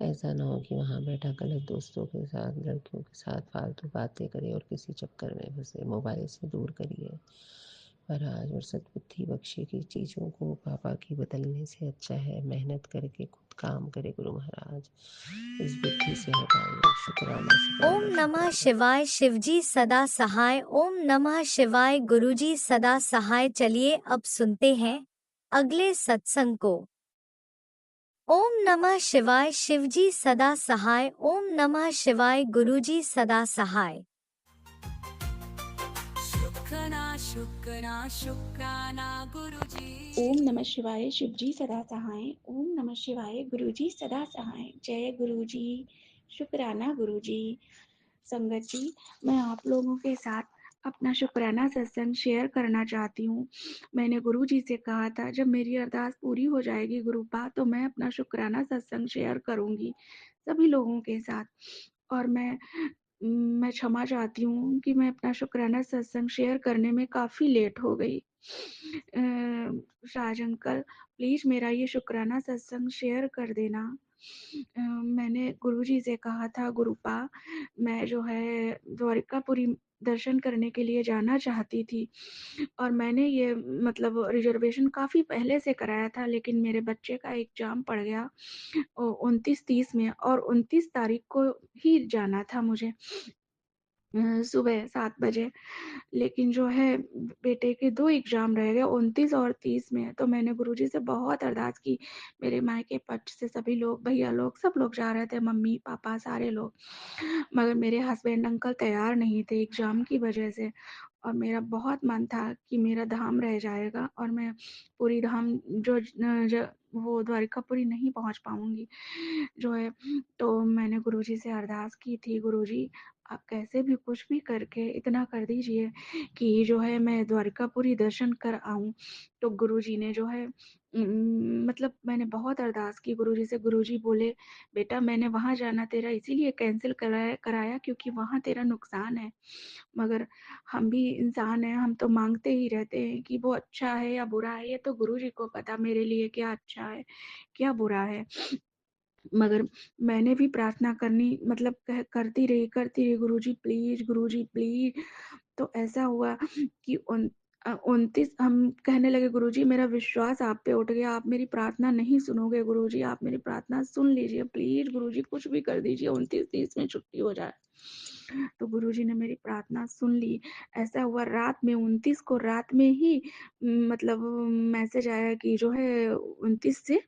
ऐसा ना हो कि वहाँ बैठा गलत दोस्तों के साथ, लड़कियों के साथ फालतू बातें करे और किसी चक्कर में फंसे। मोबाइल से दूर करिए महाराज, और सद्बुद्धि बख्शे की चीज़ों को पापा की बदलने से अच्छा है मेहनत करके खुद काम करे गुरु महाराज। इस बुद्धि से हटाइए। शुक्राना, ओम शुक्राना, नमः शुक्राना। शिवाय। शिवजी सदा सहाय। ओम नमः शिवाय। गुरुजी सदा सहाय। चलिए अब सुनते हैं अगले सत्संग को। ओम नमः शिवाय। शिवजी सदा सहाय। ओम नमः शिवाय। गुरुजी सदा सहाय। शुक्राना गुरुजी। ओम नमः शिवाय शिवजी सदा सहाय। ओम नमः शिवाय गुरुजी सदा सहाय। जय गुरुजी। शुक्राना गुरुजी। संगत जी, मैं आप लोगों के साथ अपना शुक्राना सत्संग शेयर करना चाहती हूँ। मैंने गुरु जी से कहा था जब मेरी अरदास पूरी हो जाएगी गुरुपा तो मैं अपना शुक्राना सत्संग शेयर करूंगी सभी लोगों के साथ। और मैं क्षमा चाहती हूँ कि मैं अपना शुक्राना सत्संग शेयर करने में काफ़ी लेट हो गई। राज अंकल प्लीज़ मेरा ये शुक्राना सत्संग शेयर कर देना। मैंने गुरुजी से कहा था गुरुपा मैं जो है द्वारिकापुरी दर्शन करने के लिए जाना चाहती थी और मैंने ये मतलब रिजर्वेशन काफ़ी पहले से कराया था, लेकिन मेरे बच्चे का एग्ज़ाम पड़ गया 29-30 में और 29 तारीख को ही जाना था मुझे सुबह 7 बजे। लेकिन जो है बेटे के 2 एग्ज़ाम रह गए 29 और 30 में। तो मैंने गुरुजी से बहुत अरदास की, मेरे मायके पक्ष से सभी लोग, भैया लोग, सब लोग जा रहे थे, मम्मी-पापा सारे लोग। मगर मेरे हस्बैंड अंकल तैयार नहीं थे एग्ज़ाम की वजह से और मेरा बहुत मन था कि मेरा धाम रह जाएगा और मैं पूरी धाम वो द्वारिकापुरी नहीं पहुँच पाऊँगी जो है। तो मैंने गुरुजी से अरदास की थी, गुरुजी आप कैसे भी कुछ भी करके इतना कर दीजिए कि जो है मैं द्वारिकापुरी दर्शन कर आऊँ। तो गुरुजी ने जो है मतलब मैंने बहुत अरदास की गुरुजी से। गुरुजी बोले बेटा मैंने वहाँ जाना तेरा इसीलिए कैंसल कराया क्योंकि वहाँ तेरा नुकसान है। मगर हम भी इंसान हैं, हम तो माँगते ही रहते हैं कि वो अच्छा है या बुरा है, ये तो गुरुजी को पता मेरे लिए क्या अच्छा है, क्या बुरा है। मगर मैंने भी प्रार्थना करनी मतलब करती रही गुरुजी प्लीज़। तो ऐसा हुआ कि 29 हम कहने लगे गुरुजी मेरा विश्वास आप पे उठ गया, आप मेरी प्रार्थना नहीं सुनोगे गुरुजी, आप मेरी प्रार्थना सुन लीजिए प्लीज़ गुरुजी कुछ भी कर दीजिए 29-30 में छुट्टी हो जाए। तो गुरुजी ने मेरी प्रार्थना सुन ली। ऐसा हुआ रात में 29 को रात में ही मतलब मैसेज आया कि जो है 29 से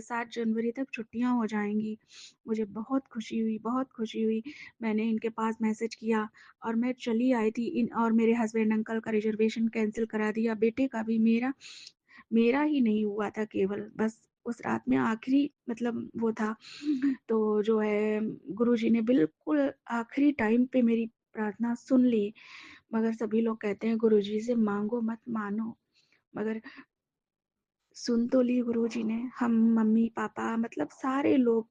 7 जनवरी तक छुट्टियाँ हो जाएँगी। मुझे बहुत खुशी हुई, बहुत खुशी हुई। मैंने इनके पास मैसेज किया और मैं चली आई थी और मेरे हस्बैंड अंकल का रिज़र्वेशन कैंसल करा दिया, बेटे का भी। मेरा ही नहीं हुआ था केवल, बस उस रात में आखिरी मतलब वो था। तो जो है गुरुजी ने बिल्कुल आखिरी टाइम पे मेरी प्रार्थना सुन ली। मगर सभी लोग कहते हैं गुरुजी से माँगो मत मानो, मगर सुन तो ली गुरुजी ने। हम मम्मी-पापा मतलब सारे लोग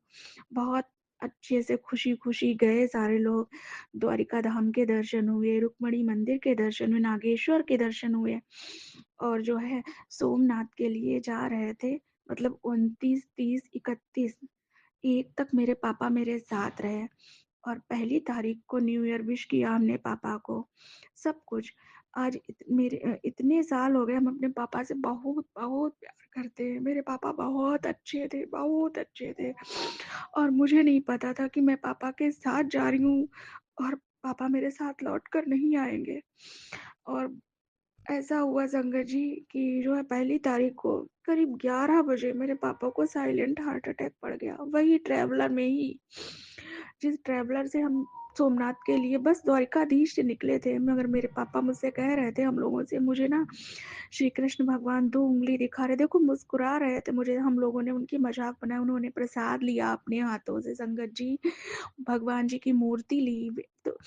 बहुत अच्छे से खुशी-खुशी गए सारे लोग। द्वारिका धाम के दर्शन हुए, रुक्मणी मंदिर के दर्शन हुए, नागेश्वर के दर्शन हुए और जो है सोमनाथ के लिए जा रहे थे। मतलब 29, 30, 31 1 तक मेरे पापा मेरे साथ रहे और पहली तारीख को न्यू ईयर विश किया हमने पापा को, सब कुछ। आज इतने साल हो गए हम अपने पापा से बहुत प्यार करते हैं। मेरे पापा बहुत अच्छे थे और मुझे नहीं पता था कि मैं पापा के साथ जा रही हूँ और पापा मेरे साथ लौट कर नहीं आएँगे। और ऐसा हुआ संगत जी कि जो है पहली तारीख को करीब 11 बजे मेरे पापा को साइलेंट हार्ट अटैक पड़ गया, वही ट्रैवलर में ही, जिस ट्रैवलर से हम सोमनाथ के लिए बस द्वारिकाधीश से निकले थे। मगर मेरे पापा मुझसे कह रहे थे हम लोगों से, मुझे ना श्री कृष्ण भगवान 2 उँगली दिखा रहे, देखो मुस्कुरा रहे थे मुझे। हम लोगों ने उनकी मज़ाक बनाया, उन्होंने प्रसाद लिया अपने हाथों से संगत जी, भगवान जी की मूर्ति ली। तो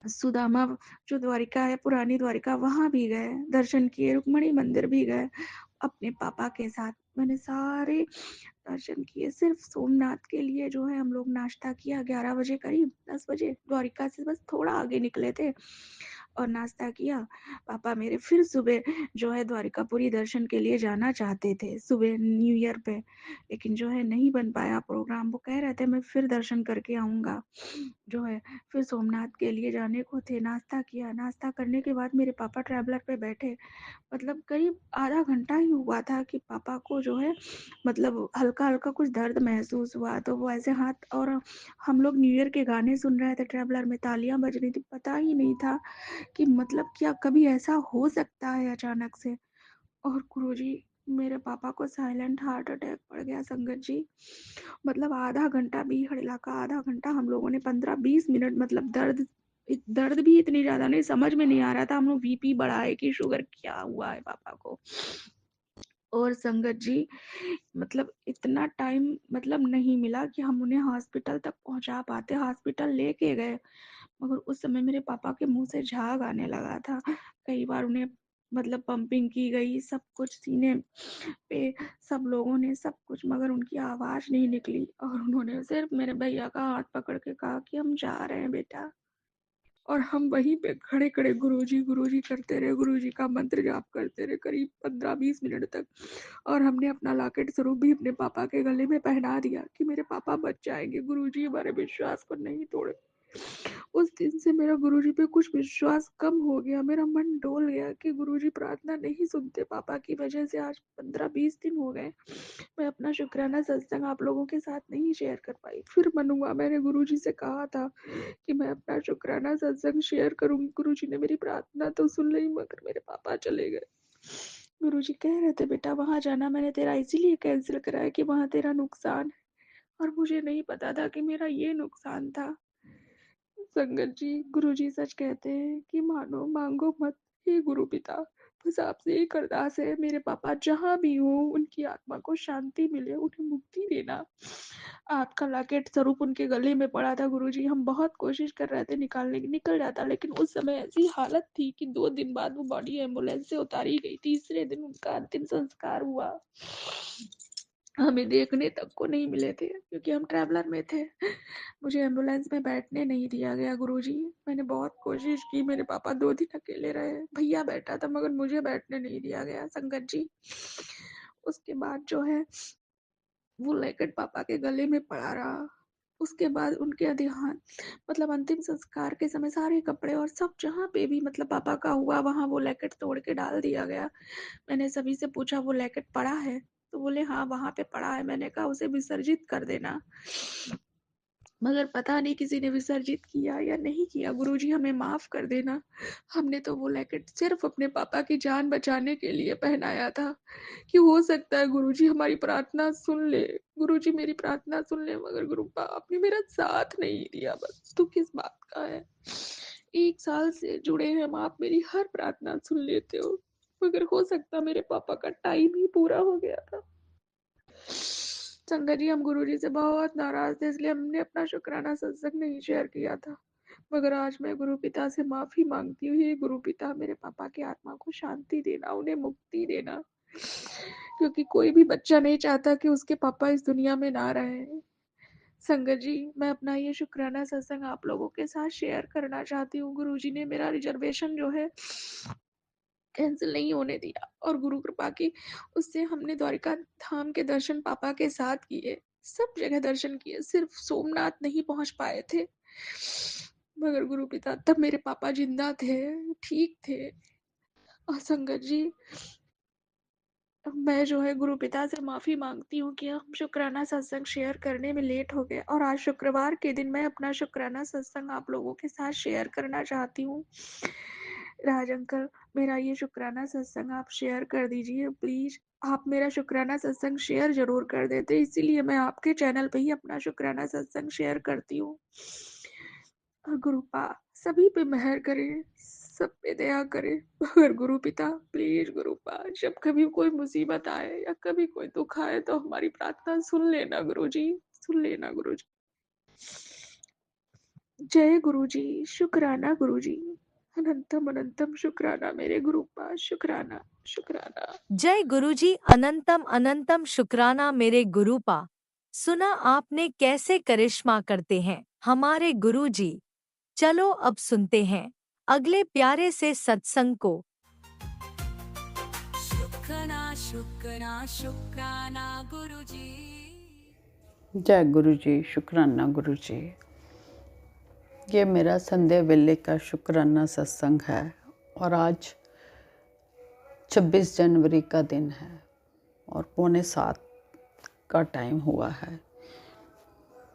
सुदामा जो द्वारिका है, पुरानी द्वारिका, वहाँ भी गए, दर्शन किए, रुक्मणी मंदिर भी गए अपने पापा के साथ। मैंने सारे दर्शन किए। सिर्फ़ सोमनाथ के लिए जो है हम लोग नाश्ता किया 11 बजे करीब, 10 बजे द्वारिका से बस थोड़ा आगे निकले थे और नाश्ता किया। पापा मेरे फिर सुबह जो है द्वारिकापुरी दर्शन के लिए जाना चाहते थे, सुबह न्यू ईयर पे, लेकिन जो है नहीं बन पाया प्रोग्राम। वो कह रहे थे मैं फिर दर्शन करके आऊँगा। जो है फिर सोमनाथ के लिए जाने को थे, नाश्ता किया, नाश्ता करने के बाद मेरे पापा ट्रैवलर पे बैठे। मतलब करीब आधा घंटा ही हुआ था कि पापा को जो है मतलब हल्का-हल्का कुछ दर्द महसूस हुआ, तो वो ऐसे हाथ और हम लोग न्यू ईयर के गाने सुन रहे थे ट्रैवलर में, तालियाँ बज रही थी, पता ही नहीं था कि मतलब क्या कभी ऐसा हो सकता है अचानक से। और गुरुजी मेरे पापा को साइलेंट हार्ट अटैक पड़ गया संगत जी। मतलब आधा घंटा भीड़ इलाका, आधा घंटा हम लोगों ने 15-20 मिनट मतलब दर्द दर्द भी इतनी ज़्यादा नहीं, समझ में नहीं आ रहा था हम लोग बीपी बढ़ा है कि शुगर, क्या हुआ है पापा को। और संगत जी, मतलब इतना टाइम मतलब नहीं मिला कि हम उन्हें हॉस्पिटल तक पहुँचा पाते। हॉस्पिटल लेके गए, मगर उस समय मेरे पापा के मुँह से झाग आने लगा था। कई बार उन्हें मतलब पंपिंग की गई, सब कुछ सीने पे, सब लोगों ने सब कुछ, मगर उनकी आवाज़ नहीं निकली और उन्होंने सिर्फ़ मेरे भैया का हाथ पकड़ के कहा कि हम जा रहे हैं बेटा। और हम वहीं पे खड़े-खड़े गुरुजी करते रहे, गुरुजी का मंत्र जाप करते रहे करीब 15-20 मिनट तक। और हमने अपना लॉकेट स्वरूप भी अपने पापा के गले में पहना दिया कि मेरे पापा बच जाएँगे, गुरुजी हमारे विश्वास को नहीं तोड़े। उस दिन से मेरा गुरुजी पे कुछ विश्वास कम हो गया, मेरा मन डोल गया कि गुरुजी प्रार्थना नहीं सुनते पापा की वजह से। आज 15-20 दिन हो गए, मैं अपना शुक्राना सत्संग आप लोगों के साथ नहीं शेयर कर पाई। फिर मन हुआ, मैंने गुरुजी से कहा था कि मैं अपना शुक्राना सत्संग शेयर करूँगी। गुरुजी ने मेरी प्रार्थना तो सुन ली, मगर मेरे पापा चले गए। गुरुजी कह रहे थे बेटा वहाँ जाना मैंने तेरा इसीलिए कैंसिल कराया कि वहाँ तेरा नुकसान है, और मुझे नहीं पता था कि मेरा ये नुकसान था। संगत जी, गुरुजी सच कहते हैं कि मानो मांगो मत, हे गुरु पिता। बस आपसे एक अरदास है, मेरे पापा जहाँ भी हो उनकी आत्मा को शांति मिले, उन्हें मुक्ति देना। आपका लॉकेट स्वरूप उनके गले में पड़ा था गुरुजी, हम बहुत कोशिश कर रहे थे निकालने की, निकल जाता, लेकिन उस समय ऐसी हालत थी कि 2 दिन बाद वो बॉडी एम्बुलेंस से उतारी गई। तीसरे दिन उनका अंतिम संस्कार हुआ। हमें देखने तक को नहीं मिले थे क्योंकि हम ट्रैवलर में थे। मुझे एम्बुलेंस में बैठने नहीं दिया गया गुरुजी। मैंने बहुत कोशिश की, मेरे पापा 2 दिन अकेले रहे। भैया बैठा था मगर मुझे बैठने नहीं दिया गया संगत जी। उसके बाद जो है वो लॉकेट पापा के गले में पड़ा रहा। उसके बाद उनके देहांत मतलब अंतिम संस्कार के समय सारे कपड़े और सब जहाँ पे भी मतलब पापा का हुआ वहाँ वो लॉकेट तोड़ के डाल दिया गया। मैंने सभी से पूछा वो लॉकेट पड़ा है? तो बोले हाँ वहाँ पे पड़ा है। मैंने कहा उसे विसर्जित कर देना। मगर पता नहीं किसी ने विसर्जित किया या नहीं किया। गुरुजी हमें माफ कर देना। हमने तो वो लॉकेट सिर्फ अपने पापा की जान बचाने के लिए पहनाया था कि हो सकता है गुरुजी हमारी प्रार्थना सुन ले, गुरुजी मेरी प्रार्थना सुन ले, मगर गुरुपा आपने मेरा साथ नहीं दिया। बस दुख किस बात का है। 1 साल से जुड़े हैं हम, आप मेरी हर प्रार्थना सुन लेते हो, मगर हो सकता मेरे पापा का टाइम ही पूरा हो गया था। संगत जी, हम गुरुजी से बहुत नाराज थे, इसलिए हमने अपना शुक्राना सत्संग नहीं शेयर किया था। मगर आज मैं गुरु पिता से माफी मांगती हूँ। हे गुरु पिता, मेरे पापा की आत्मा को शांति देना, उन्हें मुक्ति देना, क्योंकि कोई भी बच्चा नहीं चाहता कि उसके पापा इस दुनिया में ना रहे। संगत जी, मैं अपना ये शुक्राना सत्संग आप लोगों के साथ शेयर करना चाहती हूँ। गुरुजी ने मेरा रिजर्वेशन जो है कैंसिल नहीं होने दिया, और गुरु कृपा की उससे हमने द्वारिका धाम के दर्शन पापा के साथ किए, सब जगह दर्शन किए, सिर्फ सोमनाथ नहीं पहुंच पाए थे। मगर गुरु पिता तब मेरे पापा जिंदा थे, ठीक थे। और संगत जी, मैं जो है गुरु पिता से माफी मांगती हूँ कि हम शुक्राना सत्संग शेयर करने में लेट हो गए, और आज शुक्रवार के दिन मैं अपना शुक्राना सत्संग आप लोगों के साथ शेयर करना चाहती हूँ। राज अंकल, मेरा ये शुक्राना सत्संग आप शेयर कर दीजिए प्लीज। आप मेरा शुक्राना सत्संग शेयर जरूर कर देते, इसीलिए मैं आपके चैनल पे ही अपना शुक्राना सत्संग शेयर करती हूँ। और गुरुपा सभी पे मेहर करे, सब पे दया करे। मगर गुरु पिता प्लीज गुरुपा, जब कभी कोई मुसीबत आए या कभी कोई दुख आए तो हमारी प्रार्थना सुन लेना गुरुजी, सुन लेना गुरुजी। जय गुरुजी, शुक्राना गुरुजी, अनंतम अनंतम शुक्राना मेरे गुरुपा, शुक्राना शुक्राना। जय गुरुजी, अनंतम अनंतम शुक्राना मेरे गुरुपा। सुना आपने कैसे करिश्मा करते हैं हमारे गुरुजी। चलो अब सुनते हैं अगले प्यारे से सत्संग को। शुक्राना शुक्राना शुक्राना गुरुजी। जय गुरु जी, शुक्राना गुरु जी। ये मेरा संध्या वेले का शुक्राना सत्संग है और आज 26 जनवरी का दिन है और 6:45 का टाइम हुआ है।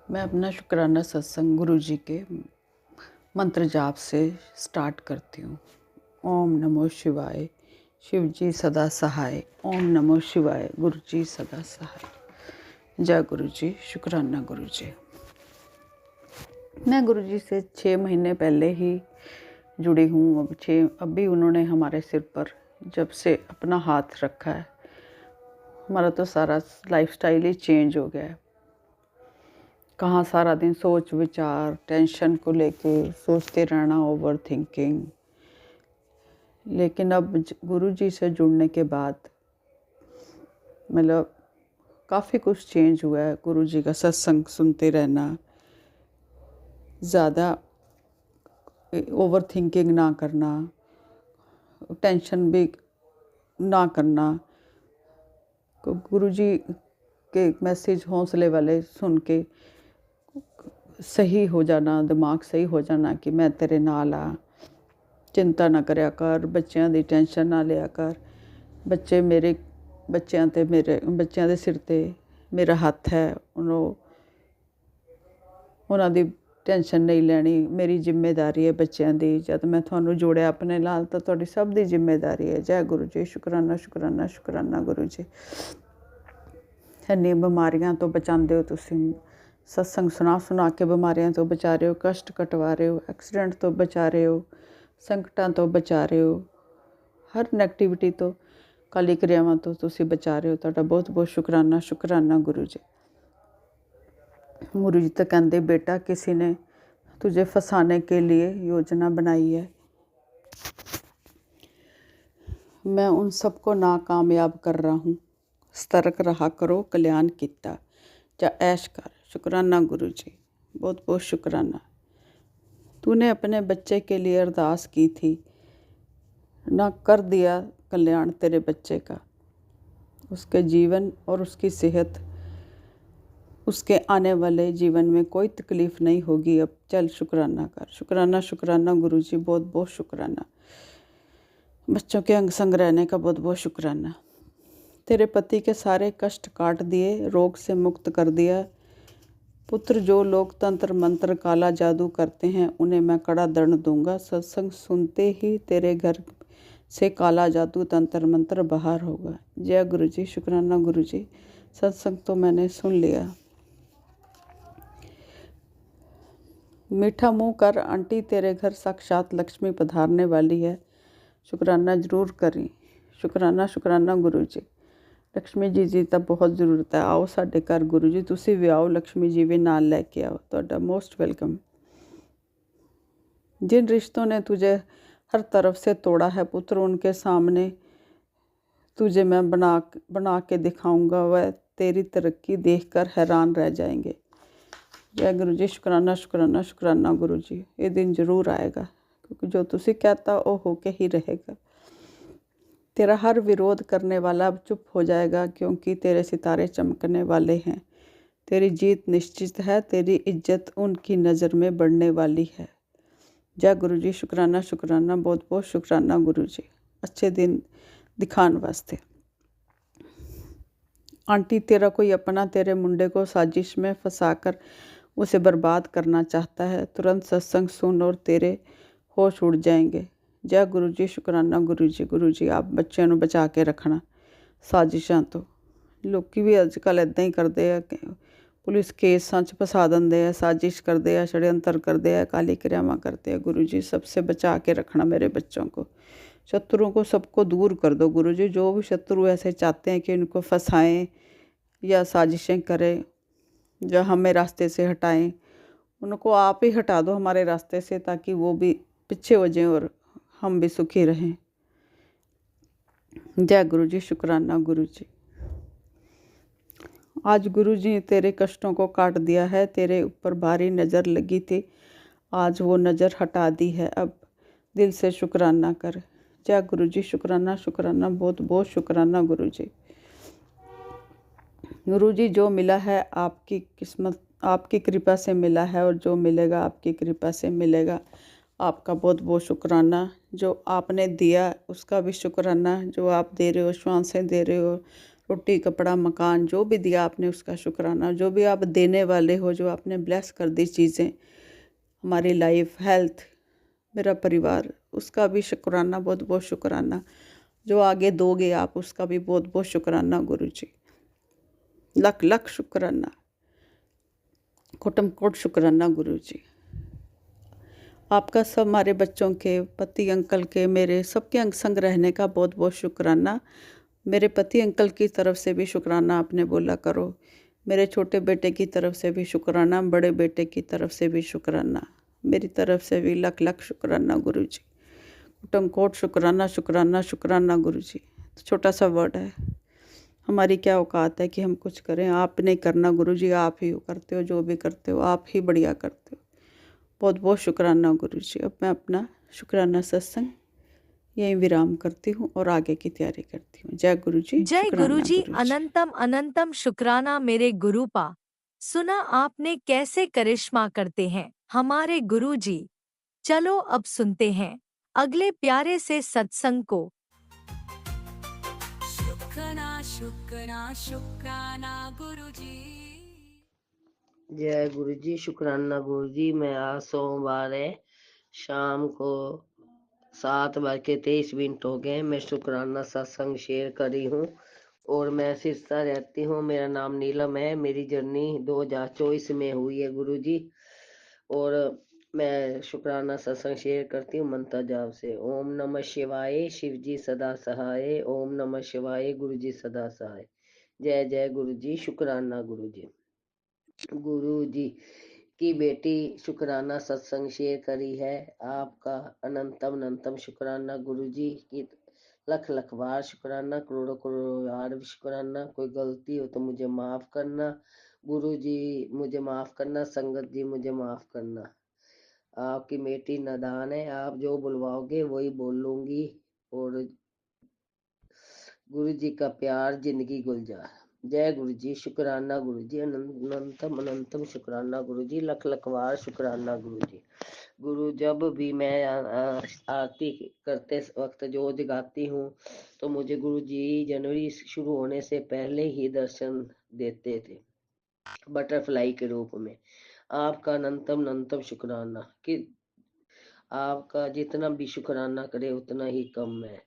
मैं अपना शुक्राना सत्संग गुरु जी के मंत्र जाप से स्टार्ट करती हूँ। ओम नमो शिवाय, शिव जी सदा सहाय। ओम नमो शिवाय, गुरु जी सदा सहाय। जय गुरु जी, शुक्राना गुरु जी। मैं गुरुजी से 6 महीने पहले ही जुड़ी हूँ। अब भी उन्होंने हमारे सिर पर जब से अपना हाथ रखा है, हमारा तो सारा लाइफस्टाइल ही चेंज हो गया है। कहाँ सारा दिन सोच विचार टेंशन को लेके सोचते रहना, ओवर थिंकिंग। लेकिन अब गुरुजी से जुड़ने के बाद मतलब काफ़ी कुछ चेंज हुआ है। गुरुजी का सत्संग सुनते रहना, ज़्यादा ओवर थिंकिंग ना करना, टेंशन भी ना करना, गुरुजी के मैसेज हौसले वाले सुन के सही हो जाना, दिमाग सही हो जाना कि मैं तेरे नाल आ, चिंता ना करया कर, बच्चों की टेंशन ना लिया कर, बच्चे मेरे बच्चों के सिर ते मेरा हत्थ है, उन्हों की टेंशन नहीं लैनी, मेरी जिम्मेदारी है बच्चों की। जब मैं थानू जोड़िया अपने नाल तो तुहाडी सब दी जिम्मेदारी है। जय गुरु जी, शुकराना शुकराना शुकराना गुरु जी। इन्नी बीमारियां तो बचाते हो तुसीं, सत्संग सुना सुना के बीमारियां तो बचा रहे हो, कष्ट कटवा रहे हो, एक्सीडेंट तो बचा रहे हो, संकटां तो बचा रहे हो, हर नैगेटिविटी तो काली क्रियावां तो तुसीं बचा रहे हो। तुहाडा बहुत बहुत शुकराना शुकराना गुरु जी। गुरु जी तो कहते बेटा किसी ने तुझे फंसाने के लिए योजना बनाई है, मैं उन सबको नाकामयाब कर रहा हूँ। सतर्क रहा करो, कल्याण किता जा ऐश कर। शुकराना गुरु जी, बहुत बहुत शुकराना। तूने अपने बच्चे के लिए अरदास की थी, ना कर दिया कल्याण तेरे बच्चे का, उसके जीवन और उसकी सेहत, उसके आने वाले जीवन में कोई तकलीफ़ नहीं होगी। अब चल शुकराना कर। शुकराना शुकराना गुरु जी, बहुत बहुत शुकराना। बच्चों के अंग संग रहने का बहुत बहुत शुकराना। तेरे पति के सारे कष्ट काट दिए, रोग से मुक्त कर दिया। पुत्र जो लोग तंत्र मंत्र काला जादू करते हैं उन्हें मैं कड़ा दंड दूंगा। सत्संग सुनते ही तेरे घर से काला जादू तंत्र मंत्र बाहर होगा। जय गुरु जी, शुकराना गुरु जी। सत्संग तो मैंने सुन लिया। मीठा मुंह कर आंटी, तेरे घर साक्षात लक्ष्मी पधारने वाली है। शुकराना जरूर करी। शुकराना शुकराना गुरु जी। लक्ष्मी जी की तो बहुत ज़रूरत है। आओ साडे घर गुरु जी, तुसी भी आओ, लक्ष्मी जी भी नाल लैके आओ। तुहाडा मोस्ट वेलकम। जिन रिश्तों ने तुझे हर तरफ से तोड़ा है पुत्र, उनके सामने तुझे मैं बना के दिखाऊंगा। वह तेरी तरक्की देखकर हैरान रह जाएंगे। जय गुरु जी, शुकराना शुकराना शुकराना गुरु जी। ये दिन ज़रूर आएगा, क्योंकि जो तुसी कहता वो होके ही रहेगा। तेरा हर विरोध करने वाला अब चुप हो जाएगा, क्योंकि तेरे सितारे चमकने वाले हैं। तेरी जीत निश्चित है, तेरी इज्जत उनकी नज़र में बढ़ने वाली है। जय गुरु जी, शुकराना शुकराना, बहुत बहुत शुकराना गुरु जी, अच्छे दिन दिखाने वास्ते। आंटी, तेरा कोई अपना तेरे मुंडे को साजिश में फंसाकर उसे बर्बाद करना चाहता है। तुरंत सत्संग सुन और तेरे होश उड़ जाएंगे। जय गुरु जी, शुकराना गुरु जी। गुरु जी, आप बच्चों को बचा के रखना साजिशों तो। लोग भी अजकल इदां ही करते हैं कि पुलिस केसां च फसा देंगे है, साजिश करते हैं, षड्यंत्र करते हैं, काली क्रियावां करते हैं। गुरु जी, सबसे बचा के रखना मेरे बच्चों को। शत्रुओं को सबको दूर कर दो गुरु जी। जो भी शत्रु ऐसे चाहते हैं कि इनको फंसाएं या साजिशें करें या हमें रास्ते से हटाएं, उनको आप ही हटा दो हमारे रास्ते से, ताकि वो भी पीछे हो जाएं और हम भी सुखी रहें। जय गुरु जी, शुकराना गुरु जी। आज गुरु जी ने तेरे कष्टों को काट दिया है। तेरे ऊपर भारी नज़र लगी थी, आज वो नज़र हटा दी है। अब दिल से शुकराना कर। जय गुरु जी, शुकराना शुकराना, बहुत बहुत शुकराना गुरु जी। गुरु जी, जो मिला है आपकी किस्मत, आपकी कृपा से मिला है, और जो मिलेगा आपकी कृपा से मिलेगा। आपका बहुत बहुत शुकराना। जो आपने दिया उसका भी शुकराना, जो आप दे रहे हो, श्वासें दे रहे हो, रोटी कपड़ा मकान जो भी दिया आपने उसका शुकराना। जो भी आप देने वाले हो, जो आपने ब्लेस कर दी चीज़ें, हमारी लाइफ, हेल्थ, मेरा परिवार, उसका भी शुकराना, बहुत बहुत शुकराना। जो आगे दोगे आप उसका भी बहुत बहुत शुकराना गुरु जी। लख लख शुकराना, कोटम कोट शुकराना गुरु जी। आपका सब हमारे बच्चों के, पति अंकल के, मेरे सबके अंग संग रहने का बहुत बहुत शुक्राना। मेरे पति अंकल की तरफ से भी शुक्राना आपने बोला करो, मेरे छोटे बेटे की तरफ से भी शुक्राना, बड़े बेटे की तरफ से भी शुक्राना, मेरी तरफ से भी लख लख शुक्राना गुरुजी। कुटुम कोट शुक्राना शुक्राना शुक्राना गुरुजी। तो छोटा सा वर्ड है, हमारी क्या औकात है कि हम कुछ करें। आप नहीं करना गुरुजी, आप ही करते हो, जो भी करते हो आप ही बढ़िया करते हो। बहुत बहुत शुक्राना गुरुजी। अब मैं अपना शुक्राना सत्संग यहीं विराम करती हूँ और आगे की तैयारी करती हूँ। जय गुरुजी, जय शुक्राना गुरुजी, गुरुजी। अनंतम अनंतम शुक्राना मेरे गुरुपा। सुना आपने कैसे करिश्मा करते हैं हमारे गुरुजी। चलो अब सुनते हैं अगले प्यारे से सत्संग को। शुक्राना शुक्राना शुक्राना गुरुजी। जय गुरु जी, शुक्राना गुरु जी। मैं आज सोमवार है, शाम को 7:23 हो गए। मैं शुक्राना सत्संग शेयर करी हूँ और मैं सिरसा रहती हूँ। मेरा नाम नीलम है। मेरी जर्नी 2024 में हुई है गुरु जी। और मैं शुक्राना सत्संग शेयर करती हूँ मंत्र जाप से। ओम नमः शिवाय, शिव जी सदा सहाय। ओम नमः शिवाय, गुरु जी सदा सहाय। जय जय गुरु जी, शुक्राना गुरु जी। गुरु जी की बेटी शुक्राना सत्संग शेयर करी है। आपका अनंतम अनंतम शुक्राना गुरु जी की। लख लख बार शुक्राना, करोड़ों करोड़ों बार शुक्राना। कोई गलती हो तो मुझे माफ करना गुरु जी, मुझे माफ करना। संगत जी मुझे माफ करना। आपकी बेटी नादान है, आप जो बुलवाओगे वही बोल लूंगी। और गुरु जी का प्यार जिंदगी गुलजार। जय गुरु जी, शुक्राना गुरु जी, अनंतम अनंतम शुक्राना गुरु जी, लख लख बार शुक्राना गुरु जी। गुरु जब भी मैं आरती करते वक्त जो जगाती हूँ तो मुझे गुरु जी जनवरी शुरू होने से पहले ही दर्शन देते थे, बटरफ्लाई के रूप में। आपका अनंतम अनंतम शुक्राना कि आपका जितना भी शुक्राना करे उतना ही कम है।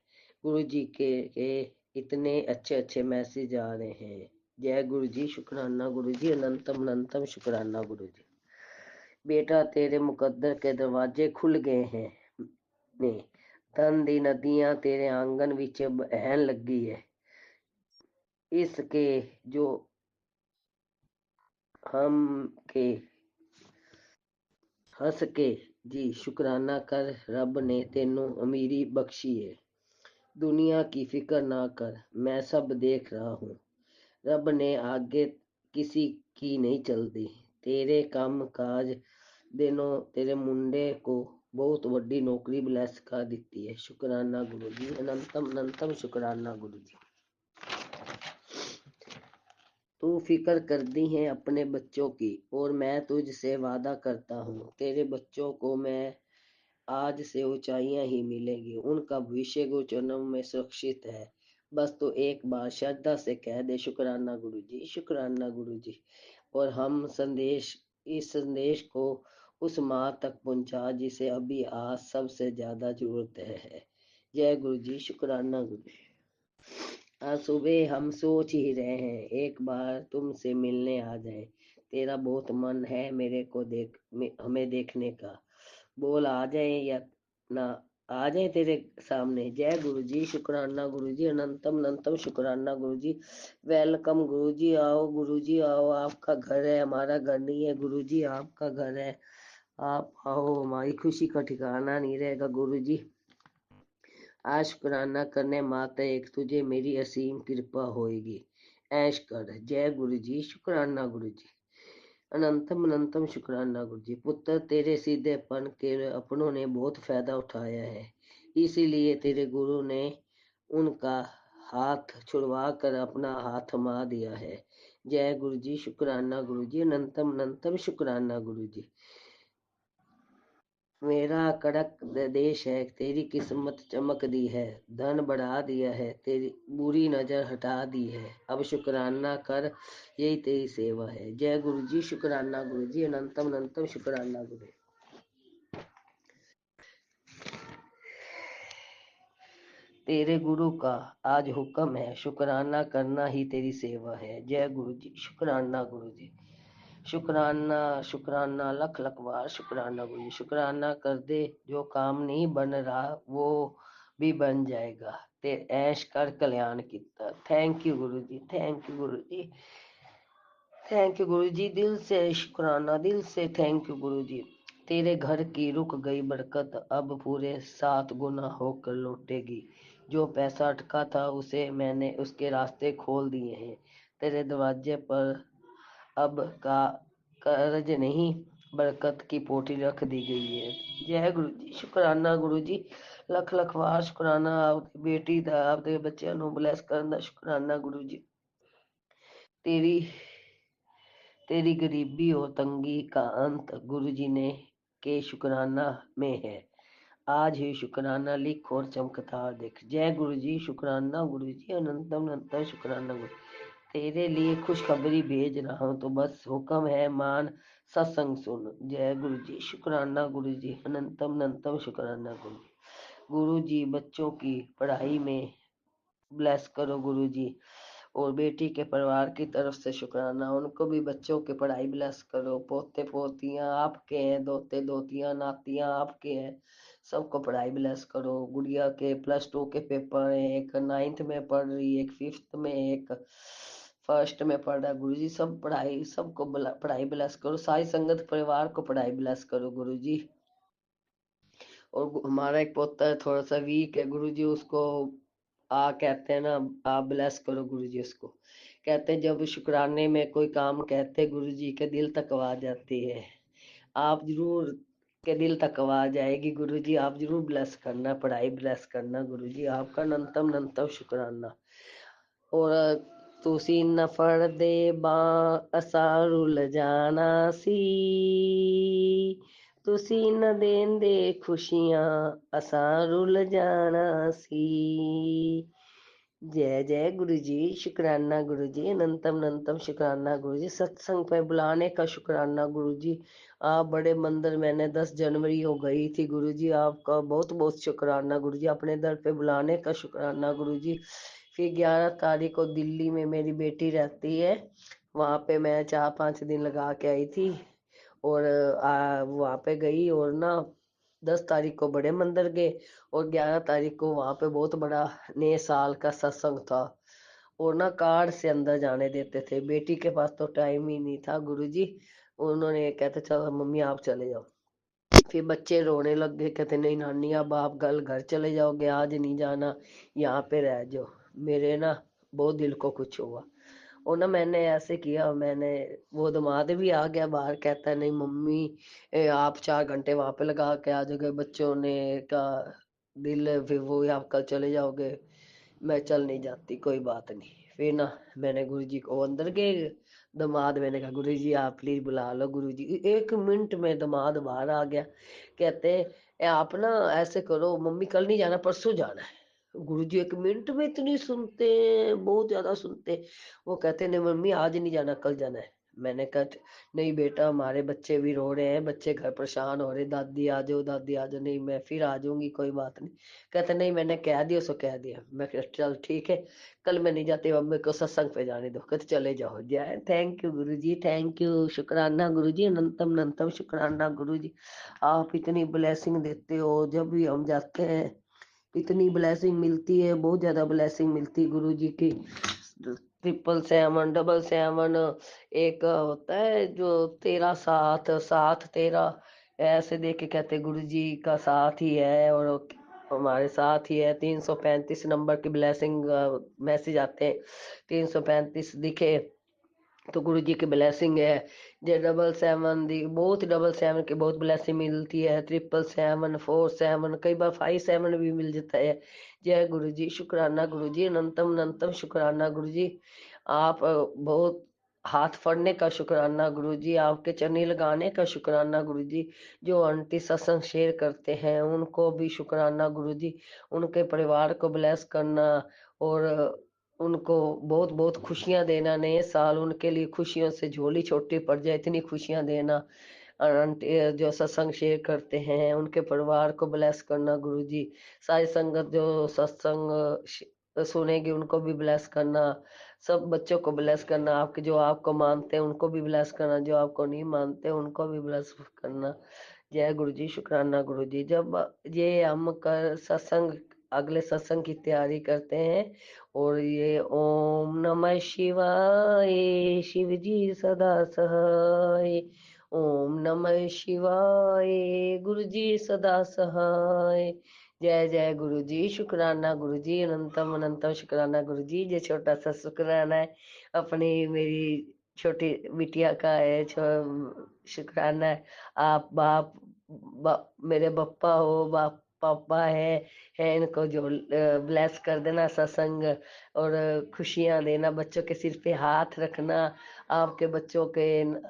गुरु जी के इतने अच्छे अच्छे मैसेज आ रहे हैं। जय गुरु जी, शुक्राना गुरु जी, अनंतम अनंतम शुक्राना गुरु जी। बेटा तेरे मुकद्दर के दरवाजे खुल गए हैं ने, धन दी नदियां तेरे आंगन विच बहन लगी है। इसके जो हम के हंस के जी शुक्राना कर, रब ने तेनों अमीरी बख्शी है। दुनिया की फिक्र ना कर, मैं सब देख रहा हूँ। रब ने आगे किसी की नहीं चलती। तेरे काम काज दिनों तेरे मुंडे को बहुत वड्डी नौकरी ब्लैस कर दी है। शुक्राना गुरु जी, अनंतम अनंतम शुक्राना गुरु जी। तू फिक्र करती है अपने बच्चों की और मैं तुझसे वादा करता हूँ तेरे बच्चों को मैं आज से ऊंचाइयां ही मिलेंगी। उनका भविष्य जन्म में सुरक्षित है। बस तो एक बार श्रद्धा से कह दे शुक्राना गुरु जी, शुक्राना गुरु जी। और हम इस संदेश को उस माँ तक पहुंचा जिसे अभी आज सबसे ज्यादा जरूरत है। जय गुरु जी, शुक्राना गुरु जी। आज सुबह हम सोच ही रहे हैं एक बार तुमसे मिलने आ जाए। तेरा बहुत मन है मेरे को हमें देखने का। बोल आ जाए या ना आ जाए तेरे सामने। जय गुरु जी, शुक्राना गुरु जी, अनंतम अनंतम शुक्राना गुरु जी। वेलकम गुरु जी, आओ गुरु जी आओ। आपका घर है, हमारा घर नहीं है गुरु जी, आपका घर है। आप आओ, हमारी खुशी का ठिकाना नहीं रहेगा गुरु जी। आज शुक्राना करने मात्र एक तुझे मेरी असीम कृपा होएगी। ऐश कर। जय गुरु जी, शुक्राना गुरु जी, अनंतम अनंतम शुक्राना गुरु जी। पुत्र तेरे सीधेपन के अपनों ने बहुत फायदा उठाया है, इसीलिए तेरे गुरु ने उनका हाथ छुड़वा कर अपना हाथ थमा दिया है। जय गुरु जी, शुक्राना गुरु जी, अनंतम अनंतम शुक्राना गुरु जी। मेरा कड़क देश है, तेरी किस्मत चमक दी है। धन बढ़ा दिया है, तेरी बुरी नजर हटा दी है। अब शुक्राना कर, यही तेरी सेवा है। जय गुरु जी, शुक्राना गुरु जी, अनंतम अनंतम शुक्राना गुरु। तेरे गुरु का आज हुक्म है, शुक्राना करना ही तेरी सेवा है। जय गुरु जी, शुक्राना गुरु जी। शुक्राना शुक्राना लख लख बार शुक्राना गुरु जी। शुक्राना कर दे, जो काम नहीं बन रहा वो भी बन जाएगा, ते ऐश कर कल्याण किता। Thank you Guru ji, thank you Guru ji, thank you Guru जी। दिल से शुक्राना, दिल से थैंक यू गुरु जी। तेरे घर की रुक गई बरकत, अब पूरे 7 गुना होकर लौटेगी। जो पैसा अटका था उसे मैंने उसके रास्ते खोल दिए हैं। तेरे दरवाजे पर अब का कर्ज नहीं, बरकत की पोटली रख दी गई है। जय गुरु जी। शुक्राना गुरु जी, लख लख वार शुक्राना। आपकी बेटी दा, आपके बच्चों ਨੂੰ ਬਲੈਸ ਕਰਨ ਦਾ शुक्राना गुरु जी। तेरी तेरी गरीबी और तंगी का अंत गुरु जी ने के शुक्राना में है। आज ही शुक्राना लिख और चमकदार देख। जय गुरु जी। शुक्राना गुरु जी, अनंतम अनंतम शुक्राना गुरु। तेरे लिए खुशखबरी भेज रहा हूँ, तो बस हुक्म है मान, सत्संग सुन। जय गुरु जी। शुक्राना गुरु जी, अनंतम अनंतम शुक्राना गुरु। गुरु जी बच्चों की पढ़ाई में ब्लेस करो गुरु जी, और बेटी के परिवार की तरफ से शुक्राना, उनको भी बच्चों की पढ़ाई ब्लेस करो। पोते पोतियां आपके हैं, दोते दोतियां नातियां आपके हैं, सबको पढ़ाई ब्लेस करो। गुड़िया के +2 के पेपर हैं, एक 9th में पढ़ रही है, एक 5th में, एक 1st में पढ़ रहा है। गुरु जी सब पढ़ाई, सबको पढ़ाई ब्लेस करो। सारी संगत परिवार को पढ़ाई ब्लेस करो गुरु जी। और हमारा एक पोता है, थोड़ा सा वीक है गुरु जी, उसको कहते हैं ना, आप ब्लेस करो गुरु जी उसको। कहते हैं जब शुक्राने में कोई काम कहते गुरु जी के दिल तक आवाज आती है। आप जरूर के दिल तक आवाज जाएगी गुरु जी, आप जरूर ब्लेस करना, पढ़ाई ब्लेस करना गुरु जी। आपका अनंतम अनंतम शुक्राना। और ਤੁਸੀਂ न फड़दे बां असा रुल जाना सी, ਤੁਸੀਂ न देंदे खुशियां असा रुल जाना सी। जय जय गुरु जी। शुक्राना गुरु जी, अनंतम अनंतम शुक्राना गुरु जी। सत्संग पे बुलाने का शुक्राना गुरु जी। आप बड़े मंदिर, मैंने 10 जनवरी हो गई थी गुरु जी, आपका बहुत बहुत शुक्राना गुरु जी। अपने दर पे बुलाने का शुक्राना गुरु जी। फिर 11 तारीख को दिल्ली में मेरी बेटी रहती है, वहाँ पे मैं 4-5 दिन लगा के आई थी, और वहाँ पे गई, और ना 10 तारीख को बड़े मंदिर गए, और 11 तारीख को वहाँ पे बहुत बड़ा नए साल का सत्संग था, और ना कार्ड से अंदर जाने देते थे। बेटी के पास तो टाइम ही नहीं था गुरु जी, उन्होंने कहते चलो मम्मी आप चले जाओ। फिर बच्चे रोने लग गए, कहते नहीं नानी अब आप कल घर चले जाओगे, आज नहीं जाना, यहाँ पे रह जाओ। मेरे ना बहुत दिल को कुछ हुआ, और ना मैंने ऐसे किया, मैंने वो दामाद भी आ गया बाहर, कहता है नहीं मम्मी आप 4 घंटे वहां पे लगा के आ जाओगे, बच्चों ने का दिल है, फिर वो आप कल चले जाओगे। मैं चल नहीं जाती, कोई बात नहीं। फिर ना मैंने गुरु जी को अंदर गए, दामाद, मैंने कहा गुरु जी आप प्लीज बुला लो गुरु जी। 1 मिनट में दामाद बाहर आ गया, कहते आप ना ऐसे करो मम्मी कल नहीं जाना, परसों जाना है। गुरु जी 1 मिनट में इतनी सुनते, बहुत ज्यादा सुनते। वो कहते नहीं मम्मी आज नहीं जाना, कल जाना है। मैंने कहा नहीं बेटा, हमारे बच्चे भी रो रहे हैं, बच्चे घर परेशान हो रहे, दादी आ जाओ दादी आ जाओ। नहीं मैं फिर आ जाऊंगी, कोई बात नहीं। कहते नहीं मैंने कह दिया सो कह दिया। मैं कहा चल ठीक है, कल मैं नहीं जाती, अब मेरे को सत्संग पे जाने दो। कहते चले जाओ। जय thank you Guru ji, thank you शुक्राना गुरु जी, अनंतम अनंतम शुक्राना गुरु जी। आप इतनी ब्लेसिंग देते हो, जब भी हम जाते हैं इतनी ब्लेसिंग मिलती है, बहुत ज्यादा ब्लेसिंग मिलती है गुरु जी की। 777 777 एक होता है जो 13 साथ साथ 13 ऐसे देख के कहते गुरु जी का साथ ही है, और हमारे साथ ही है। 335 नंबर की ब्लेसिंग मैसेज आते हैं, 335 दिखे तो गुरु जी की ब्लेसिंग है। जे 777 दी बहुत 777 की बहुत ब्लेसिंग मिलती है, 777 47 कई बार 57 भी मिल जाता है। जय गुरु जी। शुक्राना गुरु जी, अनंतम अनंतम शुक्राना गुरु जी। आप बहुत हाथ फड़ने का शुक्राना गुरु जी, आपके चरनी लगाने का शुक्राना गुरु जी। जो आंटी सत्संग शेयर करते हैं उनको भी शुक्राना गुरु जी, उनके परिवार को ब्लेस करना, और उनको बहुत बहुत खुशियां देना। नए साल उनके लिए खुशियों से झोली छोटी पड़ जाए, इतनी खुशियां देना। और आंटी जो सत्संग शेयर करते हैं उनके परिवार को ब्लेस करना गुरु जी। सारी संगत जो सत्संग सुनेगी उनको भी ब्लेस करना, सब बच्चों को ब्लेस करना, आपके जो आपको मानते हैं उनको भी ब्लेस करना, जो आपको नहीं मानते उनको भी ब्लेस करना। जय गुरु जी, शुक्राना गुरु जी। जब ये हम कर सत्संग, अगले सत्संग की तैयारी करते हैं, और ये ओम नमः शिवाय, शिव जी सदा सहाय, ओम नमः शिवाय, गुरु जी सदा सहाय। जय जय गुरु जी, शुक्राना गुरु जी, अनंतम अनंतम शुक्राना गुरु जी। ये छोटा सा शुक्राना है अपनी मेरी छोटी बिटिया का है, शुक्राना है। आप मेरे बप्पा हो, बाप पापा है इनको जो ब्लेस कर देना सत्संग, और खुशियां देना, बच्चों के सिर पे हाथ रखना, आपके बच्चों के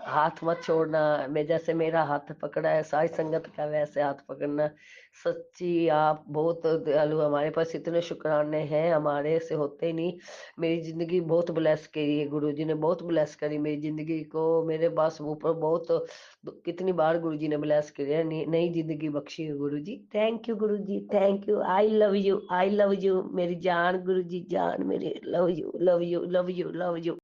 हाथ मत छोड़ना, मैं जैसे मेरा हाथ पकड़ा है सारी संगत का वैसे हाथ पकड़ना। सच्ची आप बहुत दयालु, हमारे पास इतने शुक्राने हैं, हमारे से होते ही नहीं। मेरी जिंदगी बहुत ब्लेस करी है, गुरु जी ने बहुत ब्लेस करी मेरी जिंदगी को, मेरे पास ऊपर बहुत कितनी बार गुरु जी ने ब्लेस किया, नई जिंदगी बख्शी है गुरु ji. Thank you Guru ji, thank you, I love you, I love you मेरी जान, गुरु जी जान मेरी, love you love you love you love you.